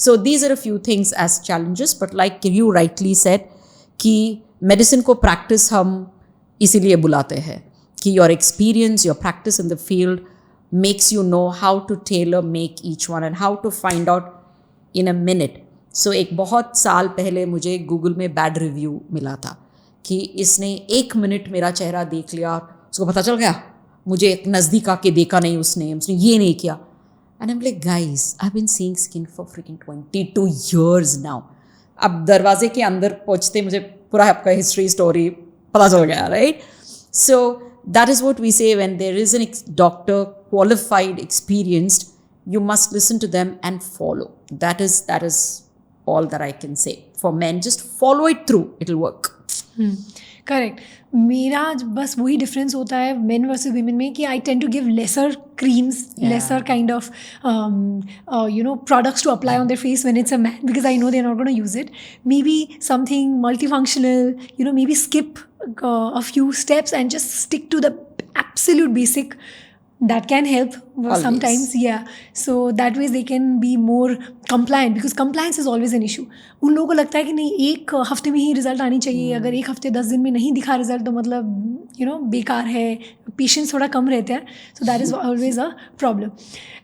S3: So these are a few things as challenges. But like you rightly said, कि medicine को practice हम इसीलिए बुलाते हैं कि your experience, your practice in the field makes you know how to tailor make each one and how to find out in a minute. So एक बहुत साल पहले मुझे Google में bad review मिला था कि इसने 1 मिनट मेरा चेहरा देख लिया, उसको पता चल गया, मुझे एक नज़दीक आके देखा नहीं उसने ये नहीं किया. And I'm like, guys, I've been seeing skin for freaking 22 years now. अब दरवाजे के अंदर पहुँचते मुझे पूरा आपका हिस्ट्री स्टोरी पता चल गया, right? So that is what we say, when there is a doctor, qualified, experienced, you must listen to them and follow. That is all that I can say. For men, just follow it through. It'll work.
S1: Correct. मेरा बस वही difference होता है main versus women में कि I tend to give lesser creams, lesser kind of products to apply on their face when it's a man, because I know they're not going to use it. Maybe something multifunctional, maybe skip a few steps and just stick to the absolute basic. That can help sometimes, yeah. So that way they can be more compliant, because compliance is always an issue. उन लोगों को लगता है कि नहीं 1 हफ्ते में ही result आनी चाहिए, अगर 1 हफ्ते 10 दिन में नहीं दिखा रिजल्ट तो मतलब बेकार है, पेशेंस थोड़ा कम रहते हैं. So that is always a problem.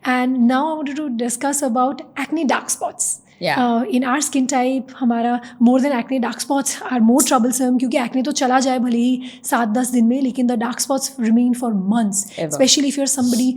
S1: And now I wanted to discuss about acne dark spots. In our skin type, हमारा more than acne, dark spots are more troublesome, क्योंकि acne तो चला जाए भले ही 7-10 दिन में, लेकिन the dark spots remain for months. Especially if you're somebody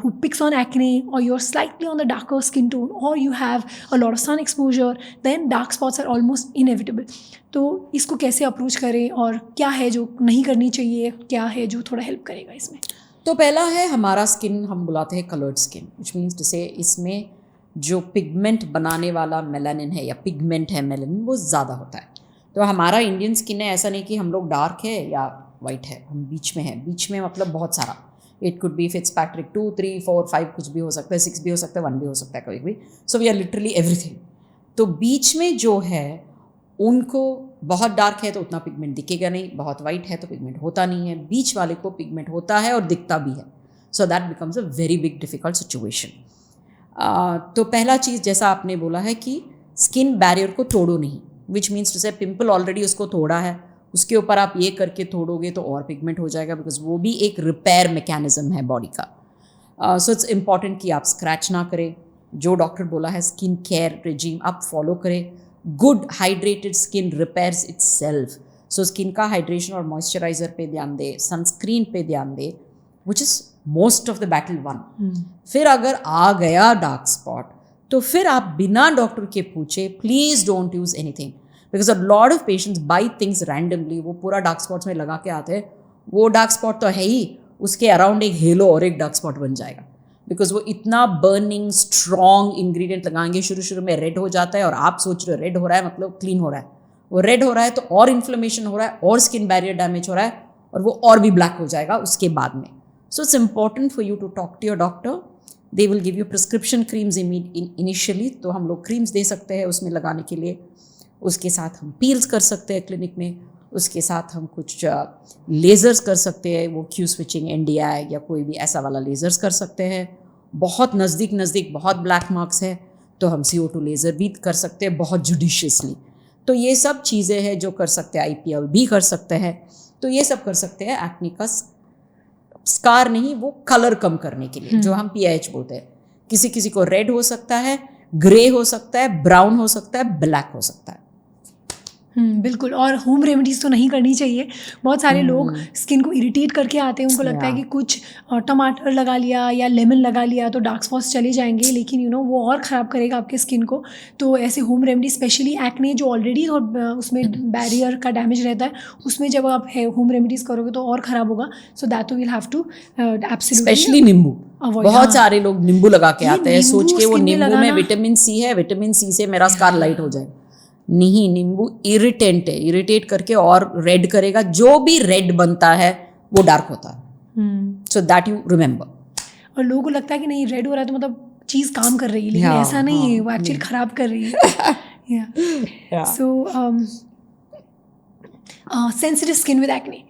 S1: who picks on acne, or you're slightly on the darker skin tone, or you have a lot of sun exposure, then dark spots are almost inevitable. तो इसको कैसे approach करें, और क्या है जो नहीं करनी चाहिए, क्या है जो थोड़ा हेल्प करेगा इसमें?
S3: तो पहला है हमारा स्किन, हम बुलाते हैं coloured skin, which means to say इसमें जो पिगमेंट बनाने वाला मेलानिन है या पिगमेंट है मेलानिन, वो ज़्यादा होता है. तो हमारा इंडियन स्किन है, ऐसा नहीं कि हम लोग डार्क है या वाइट है, हम बीच में है. बीच में मतलब बहुत सारा, इट कुड बी फिट्जपैट्रिक 2, 3, 4, 5 कुछ भी हो सकता है, 6 भी हो सकता है, 1 भी हो सकता है कभी भी. So we are literally everything. तो बीच में जो है उनको बहुत डार्क है तो उतना पिगमेंट दिखेगा नहीं, बहुत वाइट है तो पिगमेंट होता नहीं है, बीच वाले को पिगमेंट होता है और दिखता भी है. So that becomes a very big difficult situation. तो पहला चीज़ जैसा आपने बोला है कि स्किन बैरियर को तोड़ो नहीं, विच मीन्स टू से पिंपल ऑलरेडी उसको तोड़ा है, उसके ऊपर आप ये करके तोड़ोगे तो और पिगमेंट हो जाएगा, बिकॉज वो भी एक रिपेयर मैकेनिज्म है बॉडी का. सो इट्स इम्पॉर्टेंट कि आप स्क्रैच ना करें. जो डॉक्टर बोला है स्किन केयर रेजिम आप फॉलो करें. Good hydrated skin repairs itself. So skin का हाइड्रेशन और मॉइस्चराइजर पे ध्यान दे, सनस्क्रीन पे ध्यान दे, which is most of the battle won. फिर अगर आ गया डार्क स्पॉट तो फिर आप बिना डॉक्टर के पूछे please don't use anything, because a lot of patients by things randomly. वो पूरा डार्क स्पॉट्स में लगा के आते हैं, वो डार्क स्पॉट तो है ही, उसके अराउंड एक हेलो और एक डार्क स्पॉट बन जाएगा, बिकॉज वो इतना बर्निंग स्ट्रॉन्ग इंग्रेडिएंट लगाएंगे. शुरू में रेड हो जाता है और आप सोच रहे हो रेड हो रहा है मतलब क्लीन हो रहा है, वो रेड हो रहा है तो और इन्फ्लेमेशन हो रहा है और स्किन बैरियर डैमेज हो रहा है और वो और भी ब्लैक हो जाएगा उसके बाद में. So it's important for you to talk to your doctor. They will give you prescription creams initially. तो हम लोग creams दे सकते हैं उसमें लगाने के लिए. उसके साथ हम peels कर सकते हैं क्लिनिक में. उसके साथ हम कुछ लेज़र्स कर सकते हैं, वो Q switching, NDI या कोई भी ऐसा वाला लेज़र्स कर सकते हैं. बहुत नज़दीक बहुत ब्लैक मार्क्स है तो हम CO2 लेज़र भी कर सकते हैं बहुत जुडिशियसली. तो ये सब चीज़ें हैं जो कर सकते हैं. IPL भी कर सकते हैं. तो ये सब कर सकते हैं एक्ने का स्कार नहीं, वो कलर कम करने के लिए, जो हम PIH बोलते हैं. किसी किसी को रेड हो सकता है, ग्रे हो सकता है, ब्राउन हो सकता है, ब्लैक हो सकता है.
S1: बिल्कुल. और होम रेमेडीज़ तो नहीं करनी चाहिए. बहुत सारे लोग स्किन को इरिटेट करके आते हैं, उनको लगता है कि कुछ टमाटर लगा लिया या लेमन लगा लिया तो डार्क स्पॉट्स चले जाएंगे, लेकिन वो और ख़राब करेगा आपके स्किन को. तो ऐसे होम रेमेडी, स्पेशली एक्ने जो ऑलरेडी उसमें बैरियर का डैमेज रहता है, उसमें जब आप होम रेमेडीज़ करोगे तो और ख़राब होगा. So that will have to absolutely.
S3: Specially नींबू. बहुत सारे लोग नींबू लगा के आते हैं सोच के वो नींबू में विटामिन सी है, विटामिन सी से मेरा स्कार लाइट हो जाए. नहीं, नींबू इरिटेंट है, इरिटेट करके और रेड करेगा. जो भी रेड बनता है वो डार्क होता है. So that you remember.
S1: और लोगों को लगता है कि नहीं रेड हो रहा है तो मतलब चीज़ काम कर रही है, लेकिन
S3: हाँ,
S1: ऐसा नहीं है, वो
S3: हाँ,
S1: एक्चुअली ख़राब कर रही है.
S3: Yeah.
S1: So sensitive skin with acne,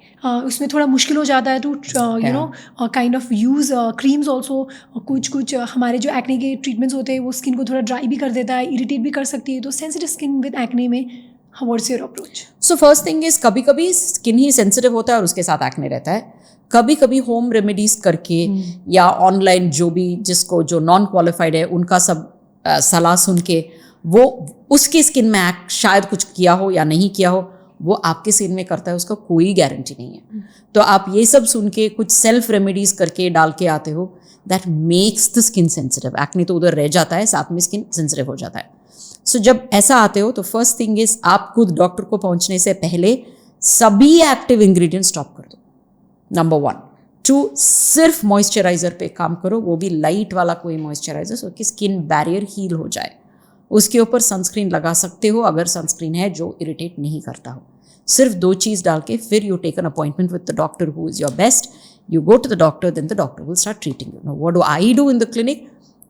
S1: उसमें थोड़ा मुश्किल हो जाता है to you know kind of use creams also. कुछ हमारे जो एक्ने के ट्रीटमेंट्स होते हैं वो स्किन को थोड़ा ड्राई भी कर देता है, इरिटेट भी कर सकती है. तो सेंसिटिव स्किन विद एक्ने में what's your approach?
S3: So first thing is, कभी कभी स्किन ही सेंसिटिव होता है और उसके साथ एक्ने रहता है. कभी कभी होम रेमेडीज करके या ऑनलाइन जो भी जिसको जो नॉन क्वालिफाइड है उनका सब सलाह सुन के वो उसकी स्किन में शायद कुछ किया हो या नहीं किया हो, वो आपके स्किन में करता है उसका कोई गारंटी नहीं है. तो आप ये सब सुन के कुछ सेल्फ रेमेडीज करके डाल के आते हो, that makes the skin sensitive. Acne तो उधर रह जाता है, साथ में स्किन सेंसिटिव हो जाता है. सो जब ऐसा आते हो तो फर्स्ट थिंग इज, आप खुद डॉक्टर को पहुंचने से पहले सभी एक्टिव इंग्रेडिएंट स्टॉप कर दो. नंबर 1. 2, सिर्फ मॉइस्चराइजर पे काम करो, वो भी लाइट वाला कोई मॉइस्चराइजर, सो कि स्किन बैरियर हील हो जाए. उसके ऊपर सनस्क्रीन लगा सकते हो अगर सनस्क्रीन है जो इरिटेट नहीं करता हो. सिर्फ 2 चीज़ डाल के फिर you take an appointment with the doctor who is your best. You go to the doctor, then the doctor will start treating you. Now, what do I do in the clinic?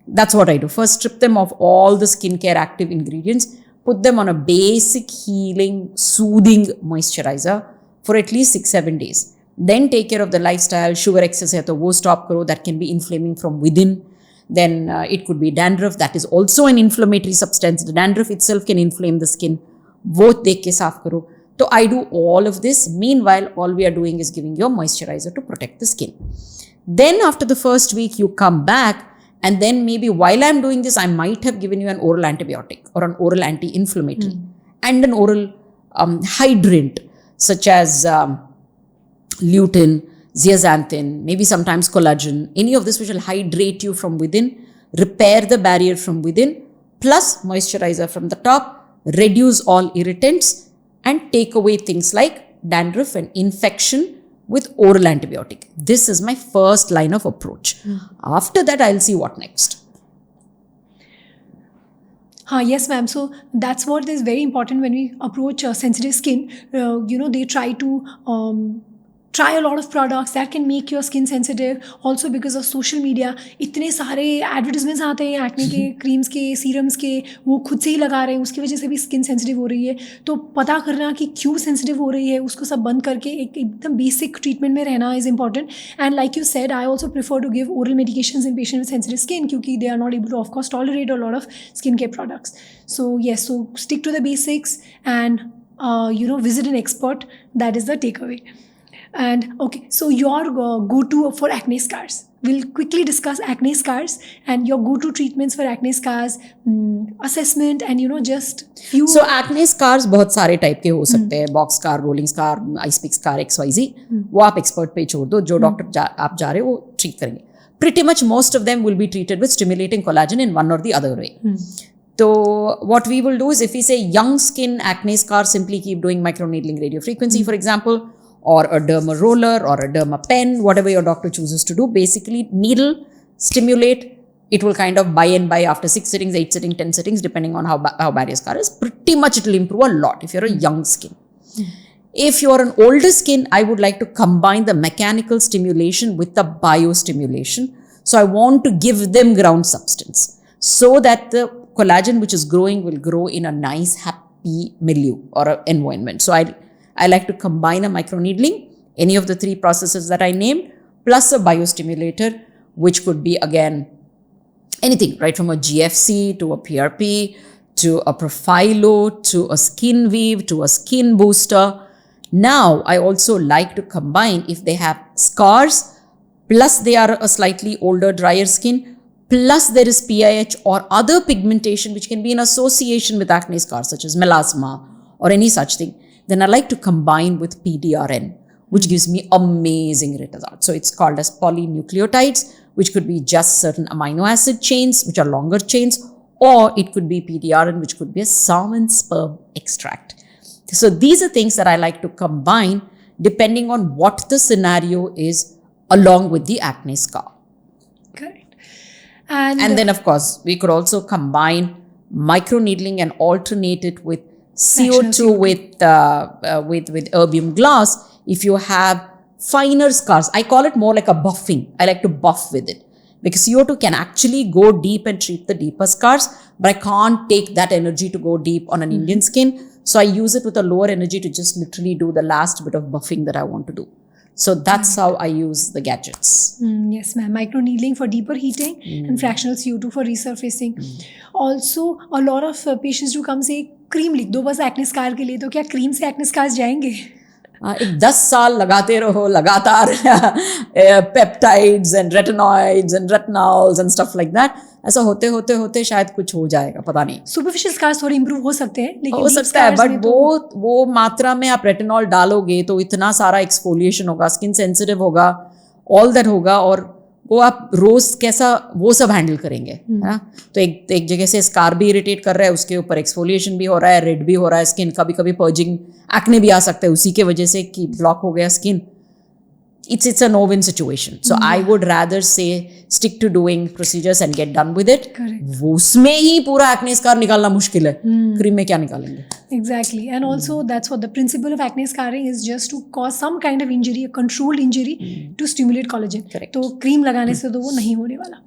S3: That's what I do. First, strip them of all the skincare active ingredients, put them on a basic healing, soothing moisturizer for at least 6-7 days. Then take care of the lifestyle. Sugar excess hai to wo stop karo. That can be inflaming from within. Then it could be dandruff. That is also an inflammatory substance. The dandruff itself can inflame the skin. वो देख के साफ करो. So I do all of this. Meanwhile, all we are doing is giving you a moisturizer to protect the skin. Then after the first week, you come back, and then maybe while I'm doing this, I might have given you an oral antibiotic or an oral anti-inflammatory and an oral hydrant such as lutein, zeaxanthin, maybe sometimes collagen, any of this which will hydrate you from within, repair the barrier from within, plus moisturizer from the top, reduce all irritants, and take away things like dandruff and infection with oral antibiotic. This is my first line of approach. After that, I'll see what next.
S1: Yes, ma'am. So that's what is very important when we approach sensitive skin. They try to try a lot of products that can make your skin sensitive. Also because of social media, इतने सारे advertisements आते हैं acne के, creams के, serums के, वो खुद से ही लगा रहे हैं, उसकी वजह से भी स्किन सेंसिटिव हो रही है. तो पता करना कि क्यों सेंसिटिव हो रही है, उसको सब बंद करके एक एकदम बेसिक ट्रीटमेंट में रहना is important. And like you said, I also prefer to give oral medications in patient with sensitive skin, क्योंकि they are not able to of course tolerate a lot of skin care products. So yes, so stick to the basics and visit an expert. That is the takeaway. And okay, so your go-to for acne scars. We'll quickly discuss acne scars and your go-to treatments for acne scars, assessment, and just few.
S3: So acne scars बहुत सारे type के हो सकते हैं. Box scar, rolling scar, ice pick scar, XYZ. वो आप expert पे छोड़ दो, जो डॉक्टर आप जा रहे हो वो ट्रीट करेंगे. Pretty much most of them will be treated with stimulating collagen in one or the other way. So what we will do is, if we say young skin acne scar, simply keep doing microneedling radiofrequency, for example, or a derma roller or a derma pen, whatever your doctor chooses to do. Basically, needle, stimulate, it will kind of by and by after 6 sittings, 8 sittings, 10 sittings, depending on how bad your scar is. Pretty much it will improve a lot if you're a young skin. If you're an older skin, I would like to combine the mechanical stimulation with the biostimulation. So I want to give them ground substance so that the collagen which is growing will grow in a nice, happy milieu or environment. So I like to combine a microneedling, any of the 3 processes that I named, plus a biostimulator, which could be again anything, right from a GFC to a PRP to a Profilo to a skin weave to a skin booster. Now, I also like to combine if they have scars, plus they are a slightly older, drier skin, plus there is PIH or other pigmentation which can be in association with acne scars, such as melasma or any such thing. Then I like to combine with PDRN, which gives me amazing results. So it's called as polynucleotides, which could be just certain amino acid chains, which are longer chains, or it could be PDRN, which could be a salmon sperm extract. So these are things that I like to combine depending on what the scenario is along with the acne scar.
S1: Correct.
S3: And then, of course, we could also combine microneedling and alternate it with CO2 with erbium glass. If you have finer scars, I call it more like a buffing. I like to buff with it. because CO2 can actually go deep and treat the deeper scars, but I can't take that energy to go deep on an Indian skin. So I use it with a lower energy to just literally do the last bit of buffing that I want to do. So that's how I use the gadgets.
S1: Yes, ma'am. Microneedling for deeper heating and fractional CO2 for resurfacing. Also, a lot of patients do come say, cream लिख दो बस acne scar के लिए. तो क्या cream से acne scars जाएंगे?
S3: एक 10 साल लगाते रहो लगातार peptides and retinoids and retinols and stuff like that, ऐसा होते होते होते शायद कुछ हो जाएगा, पता नहीं.
S1: सुपरफिशियल स्कार्स थोड़े इंप्रूव हो सकते हैं, लेकिन
S3: हो सकता है, बट वो मात्रा में आप रेटिनॉल डालोगे तो इतना सारा एक्सफोलिएशन होगा, स्किन सेंसिटिव होगा, ऑल दैट होगा, और वो आप रोज कैसा वो सब हैंडल करेंगे, है ना. तो एक जगह से स्कार भी इरिटेट कर रहा है, उसके ऊपर एक्सफोलिएशन भी हो रहा है, रेड भी हो रहा है स्किन, कभी कभी पर्जिंग एक्ने भी आ सकता है उसी के वजह से कि ब्लॉक हो गया skin. It's a no-win situation. So I would rather say stick to doing procedures and get done with it.
S1: Correct.
S3: उसमें ही पूरा acne scar निकालना मुश्किल है, क्रीम में क्या निकालेंगे?
S1: Exactly. And also that's what the principle of acne scarring is, just to cause some kind of injury, a controlled injury to stimulate collagen.
S3: Correct.
S1: तो cream लगाने से तो वो नहीं होने वाला.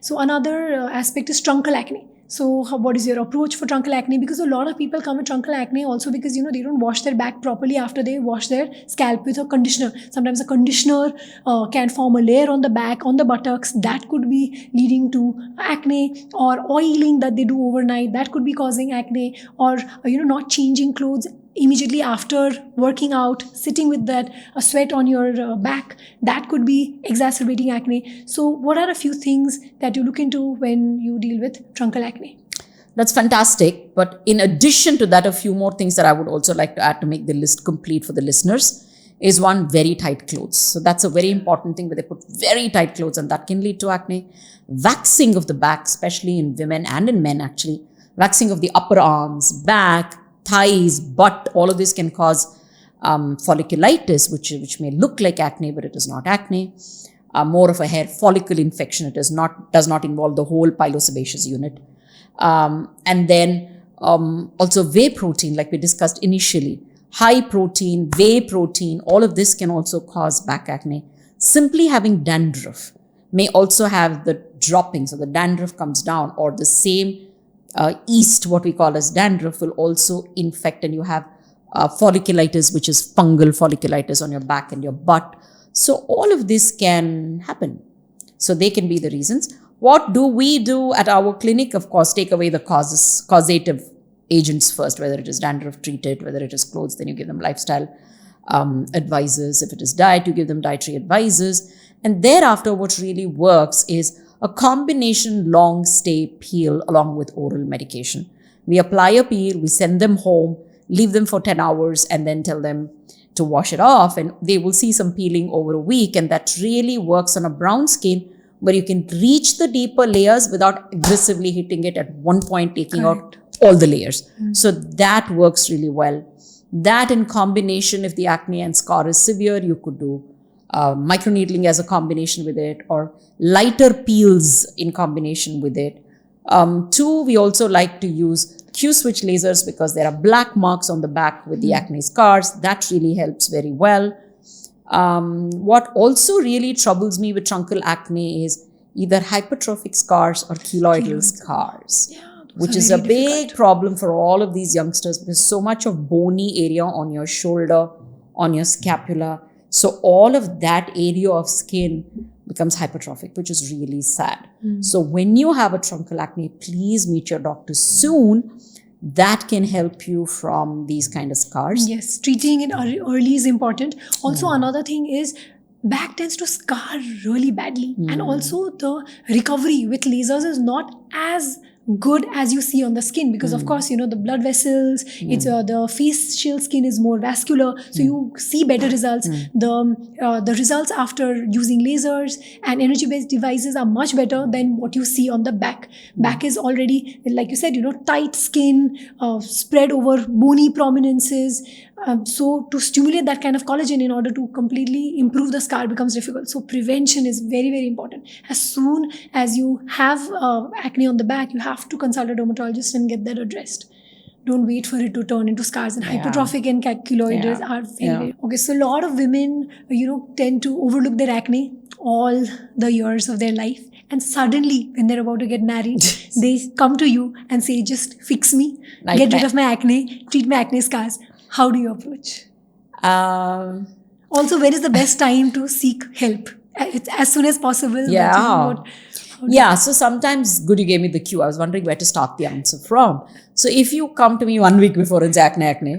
S1: So another aspect is truncal acne. So what is your approach for truncal acne? Because a lot of people come with truncal acne also because they don't wash their back properly after they wash their scalp with a conditioner. Sometimes a conditioner can form a layer on the back, on the buttocks. That could be leading to acne, or oiling that they do overnight. That could be causing acne, or not changing clothes immediately after working out, sitting with that sweat on your back, that could be exacerbating acne. So what are a few things that you look into when you deal with truncal acne?
S3: That's fantastic. But in addition to that, a few more things that I would also like to add to make the list complete for the listeners is one, very tight clothes. So that's a very important thing, where they put very tight clothes, and that can lead to acne. Waxing of the back, especially in women and in men actually. Waxing of the upper arms, back, thighs, butt, all of this can cause folliculitis, which may look like acne, but it is not acne. More of a hair follicle infection. It does not involve the whole pilosebaceous unit. And then also whey protein, like we discussed initially. High protein, whey protein, all of this can also cause back acne. Simply having dandruff may also have the dropping, so the dandruff comes down, or the same yeast, what we call as dandruff, will also infect, and you have folliculitis, which is fungal folliculitis on your back and your butt. So all of this can happen. So they can be the reasons. What do we do at our clinic? Of course, take away the causative agents first, whether it is dandruff, treat it. Whether it is clothes, then you give them lifestyle advisors. If it is diet, you give them dietary advisors. And thereafter, what really works is a combination long stay peel along with oral medication. We apply a peel, we send them home, leave them for 10 hours, and then tell them to wash it off, and they will see some peeling over a week. And that really works on a brown skin, where you can reach the deeper layers without aggressively hitting it at one point, taking out all the layers. So that works really well. That in combination, if the acne and scar is severe, you could do microneedling as a combination with it, or lighter peels in combination with it. Two, we also like to use Q-switch lasers because there are black marks on the back with the acne scars. That really helps very well. What also really troubles me with truncal acne is either hypertrophic scars or keloidal scars, which is a big problem for all of these youngsters, because so much of bony area on your shoulder, on your scapula. So all of that area of skin becomes hypertrophic, which is really sad. So when you have a truncal acne, please meet your doctor soon. That can help you from these kind of scars.
S1: Yes, treating it early is important. Also, another thing is back tends to scar really badly. And also the recovery with lasers is not as good as you see on the skin, because of course, you know, the blood vessels, it's the facial skin is more vascular, so you see better results. The results after using lasers and energy based devices are much better than what you see on the back. Back is already, like you said, you know, tight skin, spread over bony prominences. So to stimulate that kind of collagen in order to completely improve the scar becomes difficult. So prevention is very, very important. As soon as you have acne on the back, you have to consult a dermatologist and get that addressed. Don't wait for it to turn into scars. And hypertrophic and keloids are very okay. So a lot of women, you know, tend to overlook their acne all the years of their life, and suddenly when they're about to get married, they come to you and say, just fix me,
S3: Like
S1: get
S3: that.
S1: rid of my acne, treat my acne scars. How do you approach?
S3: Um,
S1: Also, when is the best time to seek help? It's as soon as possible. but
S3: Yeah.
S1: how do-
S3: Yeah, so sometimes good you gave me the cue. I was wondering where to start the answer from. So if you come to me 1 week before and say acne,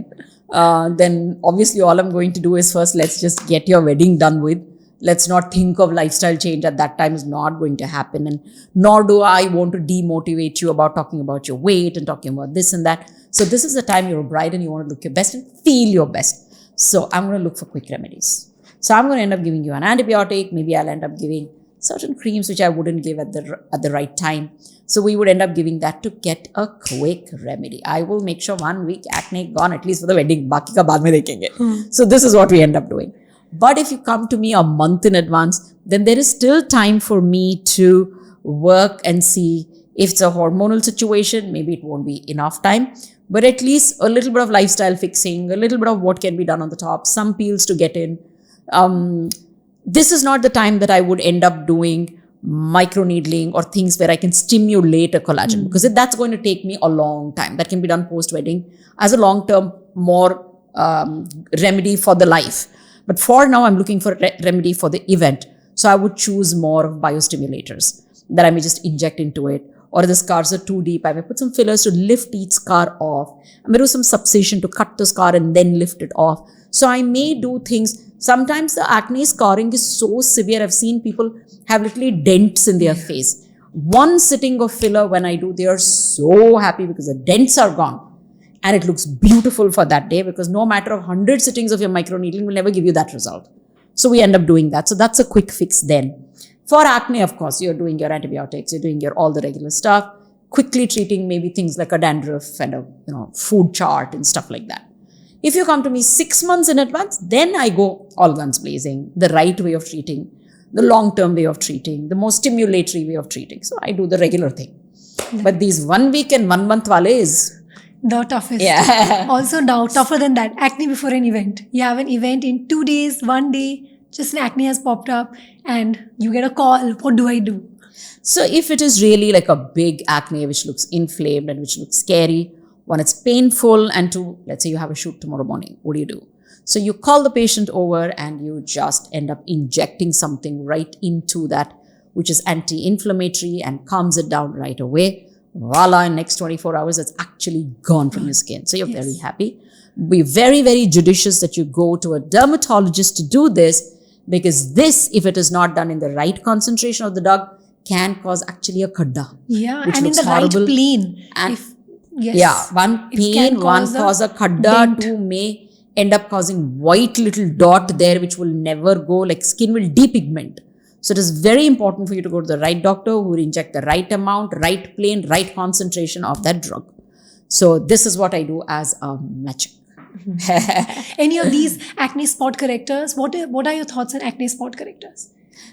S3: then obviously all I'm going to do is first let's just get your wedding done with. Let's not think of lifestyle change at that time is not going to happen. And nor do I want to demotivate you about talking about your weight and talking about this and that. So this is the time you're a bride and you want to look your best and feel your best. So I'm going to look for quick remedies. So I'm going to end up giving you an antibiotic. Maybe I'll end up giving certain creams which I wouldn't give at the right time. So we would end up giving that to get a quick remedy. I will make sure 1 week acne gone at least for the wedding. Baki ka baad mein dekhenge. So this is what we end up doing. But if you come to me a month in advance, then there is still time for me to work and see if it's a hormonal situation. Maybe it won't be enough time, but at least a little bit of lifestyle fixing, a little bit of what can be done on the top, some peels to get in. This is not the time that I would end up doing microneedling or things where I can stimulate a collagen because that's going to take me a long time. That can be done post-wedding as a long-term more remedy for the life. But for now, I'm looking for a remedy for the event. So I would choose more of biostimulators that I may just inject into it. Or if the scars are too deep, I may put some fillers to lift each scar off. I may do some subcision to cut the scar and then lift it off. So I may do things. Sometimes the acne scarring is so severe. I've seen people have literally dents in their face. One sitting of filler when I do, they are so happy because the dents are gone. And it looks beautiful for that day because no matter of 100 sittings of your microneedling will never give you that result. So we end up doing that. So that's a quick fix then. For acne, of course, you're doing your antibiotics, you're doing your all the regular stuff, quickly treating maybe things like a dandruff and a food chart and stuff like that. If you come to me 6 months in advance, then I go all guns blazing, the right way of treating, the long-term way of treating, the most stimulatory way of treating. So I do the regular thing. But these 1 week and 1 month wale is
S1: the toughest.
S3: Yeah.
S1: Also now, tougher than that, acne before an event. You have an event in 2 days, 1 day, just an acne has popped up and you get a call. What do I do?
S3: So if it is really like a big acne which looks inflamed and which looks scary, when it's painful and let's say you have a shoot tomorrow morning, what do? So you call the patient over and you just end up injecting something right into that, which is anti-inflammatory and calms it down right away. Voila, in next 24 hours, it's actually gone from your skin. So you're very happy. Be very, very judicious that you go to a dermatologist to do this because this, if it is not done in the right concentration of the drug, can cause actually a khadda.
S1: Yeah,
S3: which
S1: and in
S3: looks
S1: the
S3: horrible.
S1: right plane.
S3: And
S1: Yes.
S3: yeah, one
S1: It
S3: pain,
S1: can
S3: one
S1: cause
S3: cause a khadda,
S1: dent.
S3: two may end up causing white little dot there which will never go, like skin will depigment. So it is very important for you to go to the right doctor who will inject the right amount, right plane, right concentration of that drug. So this is what I do as a magic.
S1: Any of these acne spot correctors? What are your thoughts on acne spot correctors?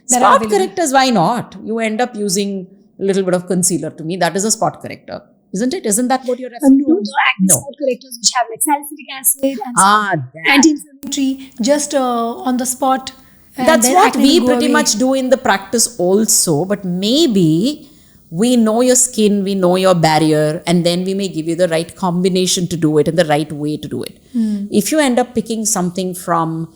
S1: that are
S3: Spot
S1: available?
S3: correctors, why not? You end up using a little bit of concealer. To me, that is a spot corrector. Isn't it? Isn't that what you're referring
S1: No,
S3: to?
S1: the acne
S3: No.
S1: spot correctors which have like salicylic acid and
S3: That.
S1: anti-inflammatory just on the spot. and
S3: That's
S1: then
S3: what
S1: acne
S3: we
S1: will go
S3: pretty
S1: away.
S3: much do in the practice also. But maybe we know your skin, we know your barrier, and then we may give you the right combination to do it and the right way to do it. If you end up picking something from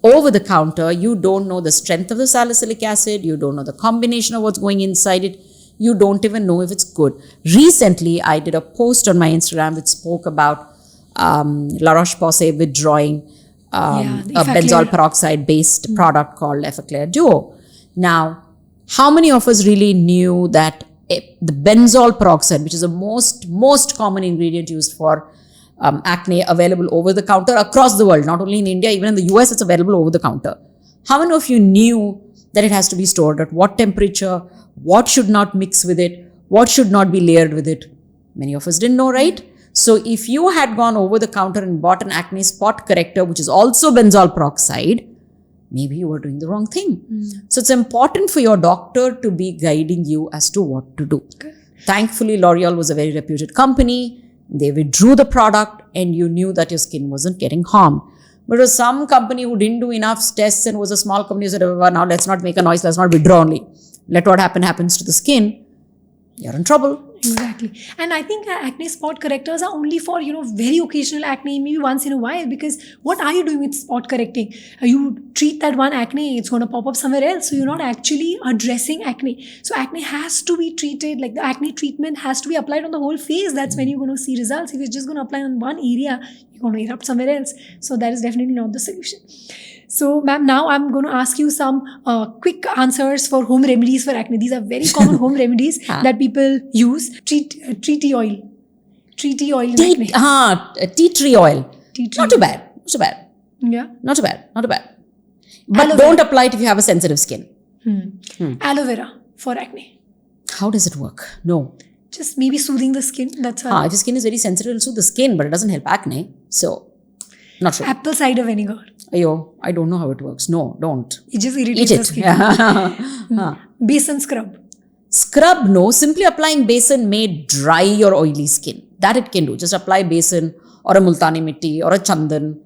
S3: over the counter, you don't know the strength of the salicylic acid, you don't know the combination of what's going inside it, you don't even know if it's good. Recently, I did a post on my Instagram which spoke about La Roche-Posay withdrawing
S1: the
S3: a
S1: Effaclar.
S3: benzoyl peroxide based product called Effaclar Duo. Now, how many of us really knew that the benzoyl peroxide, which is the most common ingredient used for acne, available over the counter across the world, not only in India, even in the US, it's available over the counter. How many of you knew that it has to be stored at what temperature, what should not mix with it, what should not be layered with it? Many of us didn't know, right? So if you had gone over the counter and bought an acne spot corrector, which is also benzoyl peroxide, maybe you were doing the wrong thing. So it's important for your doctor to be guiding you as to what to do. Thankfully, L'Oreal was a very reputed company. They withdrew the product and you knew that your skin wasn't getting harmed. But it was some company who didn't do enough tests and was a small company who said, well, now let's not make a noise, let's not withdraw only. let what happens to the skin, you're in trouble.
S1: Exactly. And I think acne spot correctors are only for, very occasional acne, maybe once in a while, because what are you doing with spot correcting? You treat that one acne, it's going to pop up somewhere else. So you're not actually addressing acne. So acne has to be treated, like the acne treatment has to be applied on the whole face. That's when you're going to see results. If you're just going to apply on one area, you're going to erupt somewhere else. So that is definitely not the solution. So, ma'am, now I'm going to ask you some quick answers for home remedies for acne. These are very common home remedies that people use. Tea oil. Tea oil in acne.
S3: Tea tree oil. Not too bad.
S1: Yeah.
S3: Not too bad. But don't apply it if you have a sensitive skin.
S1: Aloe vera for acne.
S3: How does it work? No.
S1: Just maybe soothing the skin. That's all.
S3: If your skin is very sensitive, it'll soothe the skin, but it doesn't help acne. So, not sure.
S1: Apple cider vinegar.
S3: I don't know how it works. No, don't.
S1: It just irritates the skin. Basin scrub.
S3: Scrub, no. Simply applying basin may dry your oily skin. That it can do. Just apply basin or a multani mitti or a chandan.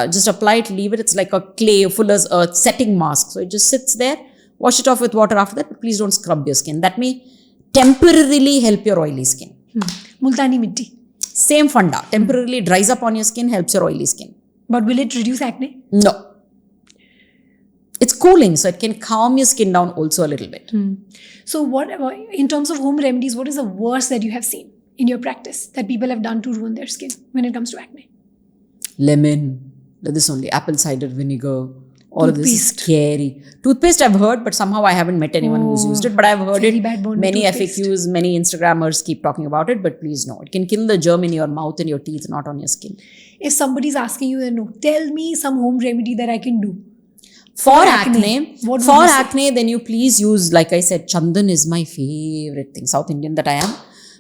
S3: Just apply it, leave it. It's like a clay, fuller's earth setting mask. So it just sits there. Wash it off with water after that. But please don't scrub your skin. That may temporarily help your oily skin.
S1: Multani mitti.
S3: Same funda. Temporarily dries up on your skin, helps your oily skin.
S1: But will it reduce acne?
S3: No. It's cooling, so it can calm your skin down also a little bit.
S1: So what, in terms of home remedies, what is the worst that you have seen in your practice that people have done to ruin their skin when it comes to acne?
S3: Lemon, this only, apple cider vinegar, all of this is scary. Toothpaste I've heard, but somehow I haven't met anyone who's used it. But I've heard it, many FAQs, many Instagrammers keep talking about it, but please no. It can kill the germ in your mouth and your teeth, not on your skin.
S1: If somebody's asking you, then no, tell me some home remedy that I can do.
S3: For acne, then you please use, like I said, chandan is my favorite thing. South Indian that I am.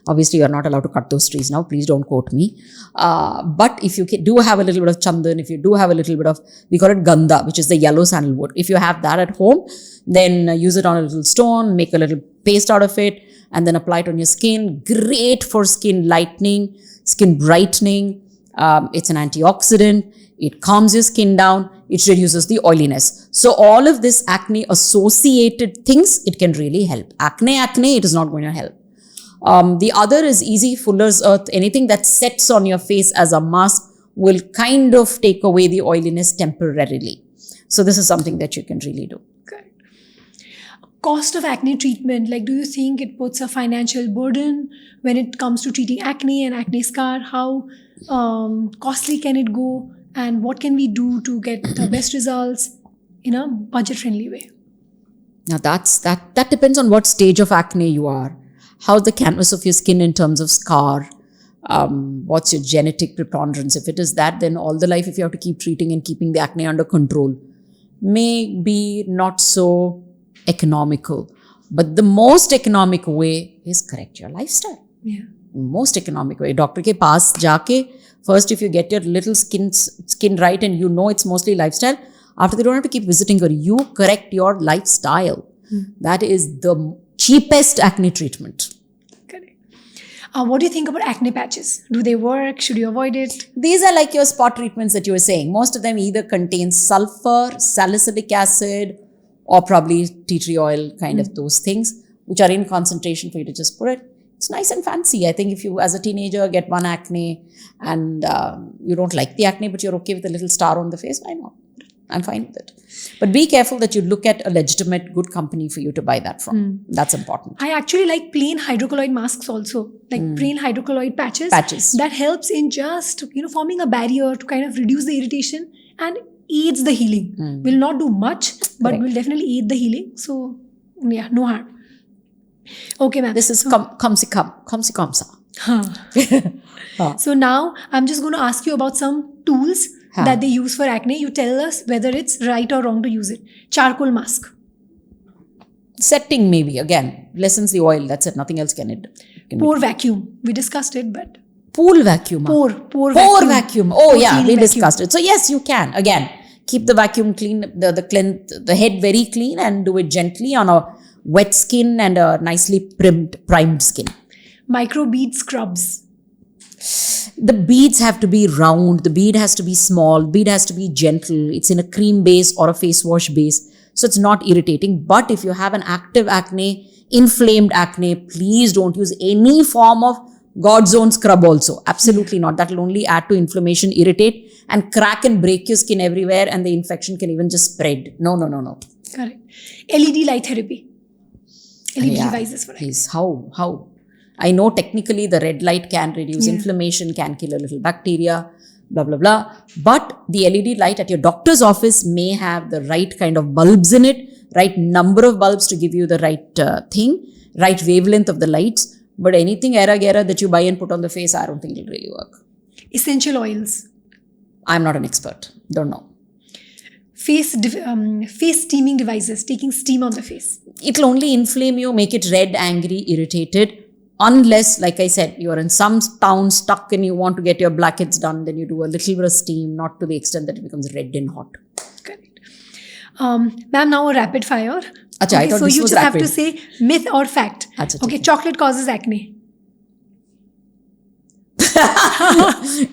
S3: Obviously, you are not allowed to cut those trees now. Please don't quote me. But if you do have a little bit of chandan, if you do have a little bit of, we call it ganda, which is the yellow sandalwood. If you have that at home, then use it on a little stone, make a little paste out of it, and then apply it on your skin. Great for skin lightening, skin brightening. It's an antioxidant. It calms your skin down. It reduces the oiliness. So all of this acne associated things, it can really help. Acne, it is not going to help. The other is easy, Fuller's Earth. Anything that sets on your face as a mask will kind of take away the oiliness temporarily. So this is something that you can really do.
S1: Okay. Cost of acne treatment, like do you think it puts a financial burden when it comes to treating acne and acne scar? How costly can it go? And what can we do to get the best results in a budget-friendly way?
S3: Now that depends on what stage of acne you are. How's the canvas of your skin in terms of scar? What's your genetic preponderance? If it is that, then all the life, if you have to keep treating and keeping the acne under control, may be not so economical. But the most economic way is correct your lifestyle.
S1: Yeah.
S3: Most economic way. Doctor ke paas jaake, first if you get your little skin right and you know it's mostly lifestyle, after they don't have to keep visiting her, you correct your lifestyle. That is the cheapest acne treatment.
S1: Correct. What do you think about acne patches? Do they work? Should you avoid it?
S3: These are like your spot treatments that you were saying. Most of them either contain sulfur, salicylic acid, or probably tea tree oil, kind of those things, which are in concentration for you to just put it. It's nice and fancy. I think if you, as a teenager, get one acne and you don't like the acne, but you're okay with a little star on the face, why not? I'm fine with it. But be careful that you look at a legitimate, good company for you to buy that from. That's important.
S1: I actually like plain hydrocolloid masks also, like plain hydrocolloid patches. That helps in just, forming a barrier to kind of reduce the irritation and aids the healing. Will not do much, but will definitely aid the healing. So, yeah, no harm. Okay, ma'am.
S3: This is kamsa.
S1: So now I'm just going to ask you about some tools that they use for acne. You tell us whether it's right or wrong to use it. Charcoal mask.
S3: Setting maybe. Again, lessens the oil. That's it. Nothing else can it.
S1: Pore vacuum. We discussed it, but...
S3: Pool vacuum.
S1: Pore
S3: vacuum. Oh yeah, we discussed it. So yes, you can. Again, keep the vacuum clean, the head very clean and do it gently on a wet skin and a nicely primed skin.
S1: Micro bead scrubs.
S3: The beads have to be round. The bead has to be small. Bead has to be gentle. It's in a cream base or a face wash base. So it's not irritating. But if you have an active acne, inflamed acne, please don't use any form of God's own scrub also. Absolutely not. That will only add to inflammation, irritate, and crack and break your skin everywhere, and the infection can even just spread. No.
S1: Correct. LED light therapy. LED
S3: Yeah,
S1: devices for it.
S3: please. How? I know technically the red light can reduce inflammation, can kill a little bacteria, blah, blah, blah. But the LED light at your doctor's office may have the right kind of bulbs in it, right number of bulbs to give you the right thing, right wavelength of the lights. But anything era-gera that you buy and put on the face, I don't think it'll really work.
S1: Essential oils.
S3: I'm not an expert. Don't know.
S1: Face steaming devices, taking steam on the face.
S3: It'll only inflame you, make it red, angry, irritated. Unless, like I said, you're in some town stuck and you want to get your blackheads done, then you do a little bit of steam, not to the extent that it becomes red and hot.
S1: Correct. Ma'am, now a rapid fire.
S3: Acha, I thought
S1: so
S3: this
S1: you
S3: was
S1: just
S3: rapid.
S1: have to say myth or fact.
S3: Acha,
S1: Okay,
S3: okay.
S1: chocolate causes acne.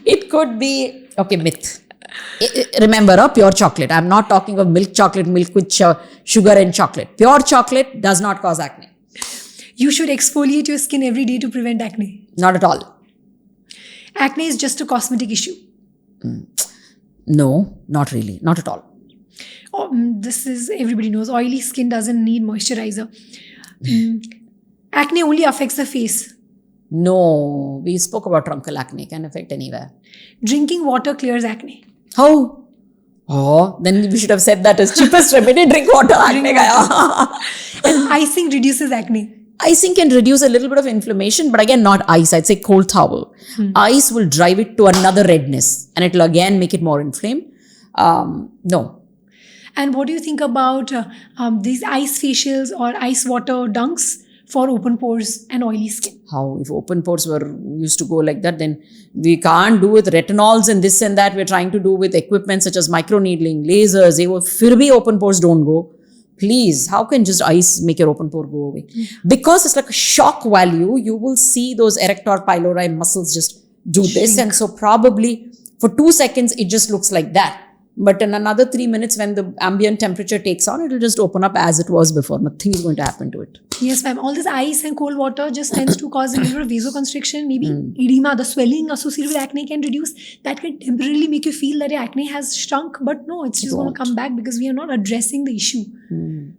S3: It could be, okay, myth. Remember, pure chocolate. I'm not talking of milk chocolate, milk with sugar and chocolate. Pure chocolate does not cause acne.
S1: You should exfoliate your skin every day to prevent acne.
S3: Not at all.
S1: Acne is just a cosmetic issue.
S3: No, not really. Not at all.
S1: This is, everybody knows, oily skin doesn't need moisturizer. Acne only affects the face.
S3: No, we spoke about truncal acne. Can affect anywhere.
S1: Drinking water clears acne.
S3: How? Oh, then we should have said that as cheapest remedy. Drink water. Acne gaya.
S1: And icing reduces acne.
S3: Icing can reduce a little bit of inflammation, but again, not ice. I'd say cold towel. Ice will drive it to another redness and it will again make it more inflamed. No.
S1: And what do you think about these ice facials or ice water dunks for open pores and oily skin?
S3: How? If open pores were used to go like that, then we can't do with retinols and this and that. We're trying to do with equipment such as microneedling, lasers. Fir bhi open pores don't go. Please, how can just ice make your open pore go away? Because it's like a shock value, you will see those erector pylori muscles just do this. And so probably for 2 seconds, it just looks like that. But in another 3 minutes, when the ambient temperature takes on, it will just open up as it was before. Nothing is going to happen to it.
S1: Yes, ma'am. All this ice and cold water just tends to cause a little bit of vasoconstriction, maybe edema. The swelling associated with acne can reduce. That can temporarily make you feel that your acne has shrunk. But no, it's just going to come back because we are not addressing the issue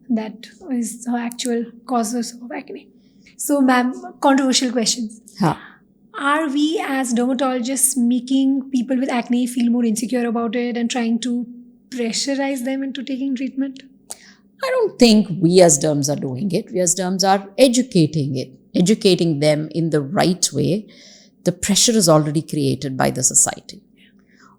S1: that is the actual causes of acne. So, ma'am, controversial questions. Are we as dermatologists making people with acne feel more insecure about it and trying to pressurize them into taking treatment?
S3: I don't think we as derms are doing it. We as derms are educating them in the right way. The pressure is already created by the society,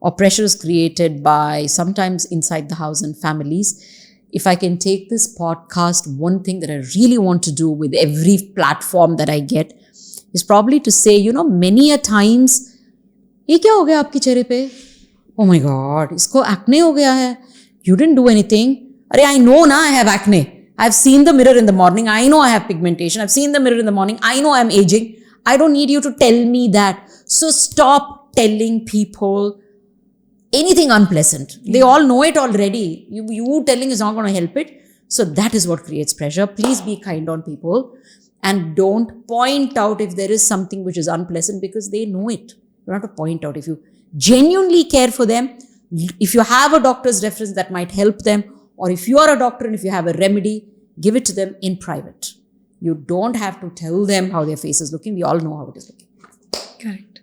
S3: or pressure is created by sometimes inside the house and families. If I can take this podcast, one thing that I really want to do with every platform that I get is probably to say, many a times, ये क्या हो गया आपके चेहरे पे? Oh my God, इसको acne हो गया है. You didn't do anything. Arey, I know na I have acne. I've seen the mirror in the morning. I know I have pigmentation. I've seen the mirror in the morning. I know I'm aging. I don't need you to tell me that. So stop telling people anything unpleasant. They all know it already. You telling is not going to help it. So that is what creates pressure. Please be kind on people. And don't point out if there is something which is unpleasant because they know it. You don't have to point out. If you genuinely care for them, if you have a doctor's reference that might help them, or if you are a doctor and if you have a remedy, give it to them in private. You don't have to tell them how their face is looking. We all know how it is looking.
S1: Correct.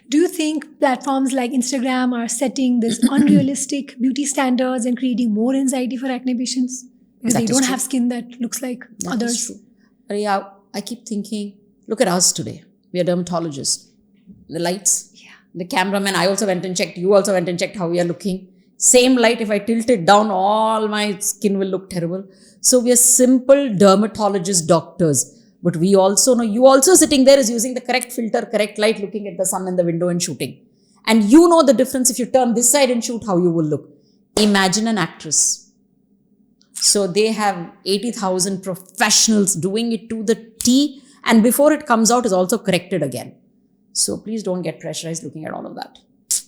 S1: Do you think platforms like Instagram are setting this unrealistic beauty standards and creating more anxiety for acne patients? Because they don't have skin that looks like others.
S3: That is true. I keep thinking, look at us today. We are dermatologists. The lights, the cameraman, I also went and checked. You also went and checked how we are looking. Same light, if I tilt it down, all my skin will look terrible. So we are simple dermatologist doctors. But we also know, you also sitting there is using the correct filter, correct light, looking at the sun in the window and shooting. And you know the difference if you turn this side and shoot, how you will look. Imagine an actress. So they have 80,000 professionals doing it to the T, and before it comes out is also corrected again. So please don't get pressurized looking at all of that.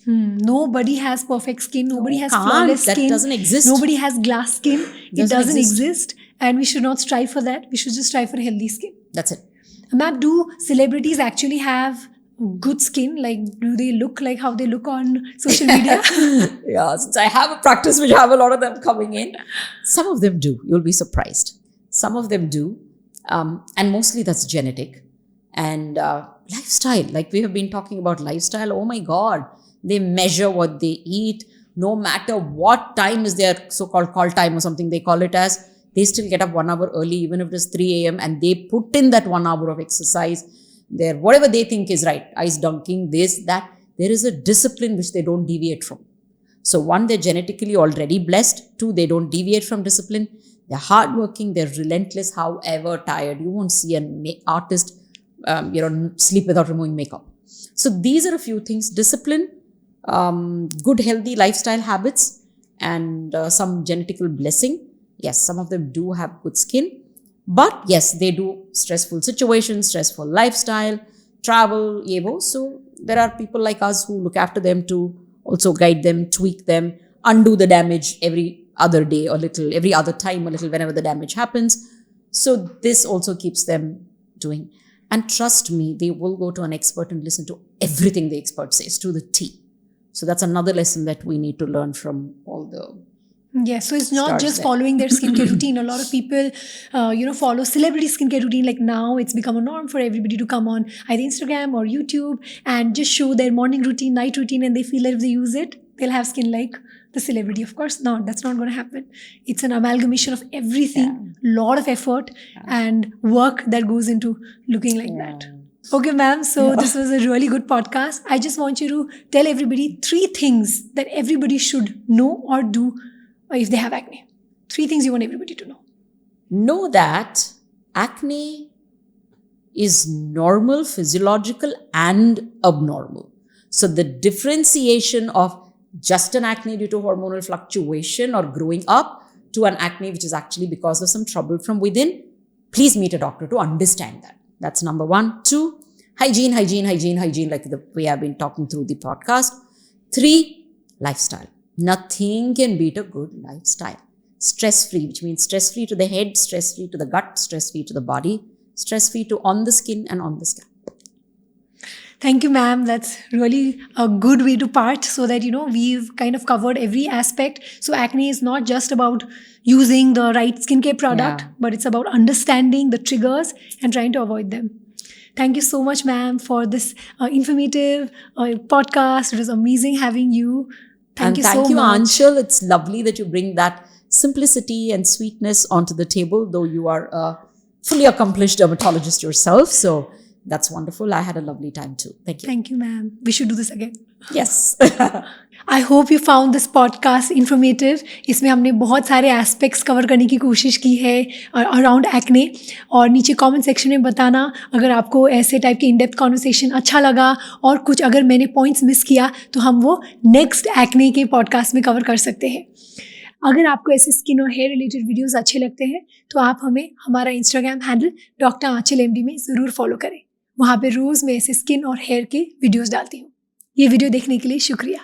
S1: Nobody has perfect skin. Nobody has
S3: can't.
S1: flawless
S3: That
S1: skin.
S3: doesn't exist.
S1: Nobody has glass skin. It
S3: Doesn't
S1: doesn't
S3: exist.
S1: exist. And we should not strive for that. We should just strive for healthy skin.
S3: That's it.
S1: Ma'am, do celebrities actually have good skin? Like, do they look like how they look on social media?
S3: Yeah, since I have a practice which I have a lot of them coming in, some of them do. You'll be surprised. Some of them do. And mostly that's genetic. And lifestyle, like we have been talking about lifestyle. Oh my God. They measure what they eat. No matter what time is their so-called call time or something they call it as, they still get up 1 hour early, even if it is 3 a.m. and they put in that 1 hour of exercise. There, whatever they think is right, ice dunking, this, that, there is a discipline which they don't deviate from. So one, they're genetically already blessed. 2, they don't deviate from discipline. They're hardworking, they're relentless, however tired. You won't see an artist, sleep without removing makeup. So these are a few things: discipline, good healthy lifestyle habits, and some genetical blessing. Yes, some of them do have good skin. But yes, they do stressful situations, stressful lifestyle, travel, So there are people like us who look after them to also guide them, tweak them, undo the damage every other day or little, every other time a little, whenever the damage happens. So this also keeps them doing. And trust me, they will go to an expert and listen to everything the expert says to the T. So that's another lesson that we need to learn from all the
S1: Yes, so it's not
S3: stars
S1: just
S3: there.
S1: following their skincare routine. A lot of people, follow celebrity skincare routine. Like now, it's become a norm for everybody to come on either Instagram or YouTube and just show their morning routine, night routine, and they feel that if they use it, they'll have skin like the celebrity. Of course, no, that's not going to happen. It's an amalgamation of everything, lot of effort and work that goes into looking like that. Okay, ma'am. So this was a really good podcast. I just want you to tell everybody 3 things that everybody should know or do if they have acne. 3 things you want everybody to know.
S3: Know that acne is normal, physiological, and abnormal. So the differentiation of just an acne due to hormonal fluctuation or growing up to an acne which is actually because of some trouble from within, please meet a doctor to understand that. That's number 1. 2, hygiene, like the way I've been talking through the podcast. 3, lifestyle. Nothing can beat a good lifestyle. Stress-free, which means stress-free to the head, stress-free to the gut, stress-free to the body, stress-free to on the skin and on the scalp.
S1: Thank you, ma'am. That's really a good way to part so that, we've kind of covered every aspect. So acne is not just about using the right skincare product, but it's about understanding the triggers and trying to avoid them. Thank you so much, ma'am, for this informative podcast. It was amazing having you. Thank you so much.
S3: Anshul. It's lovely that you bring that simplicity and sweetness onto the table, though you are a fully accomplished dermatologist yourself. So that's wonderful. I had a lovely time too. Thank you.
S1: Thank you, ma'am. We should do this again.
S3: Yes.
S1: I hope you found this podcast informative. इसमें हमने बहुत सारे aspects cover करने की कोशिश की है around acne. और नीचे comment section में बताना अगर आपको ऐसे type के in-depth conversation अच्छा लगा और कुछ अगर मैंने points miss किया तो हम वो next acne के podcast में cover कर सकते हैं. अगर आपको ऐसे स्किन और हेयर रिलेटेड वीडियोस अच्छे लगते हैं तो आप हमें हमारा इंस्टाग्राम हैंडल डॉक्टर आंचल MD में ज़रूर फॉलो करें. वहाँ पे रोज़ मैं ऐसे स्किन और हेयर के वीडियोस डालती हूँ. ये वीडियो देखने के लिए शुक्रिया.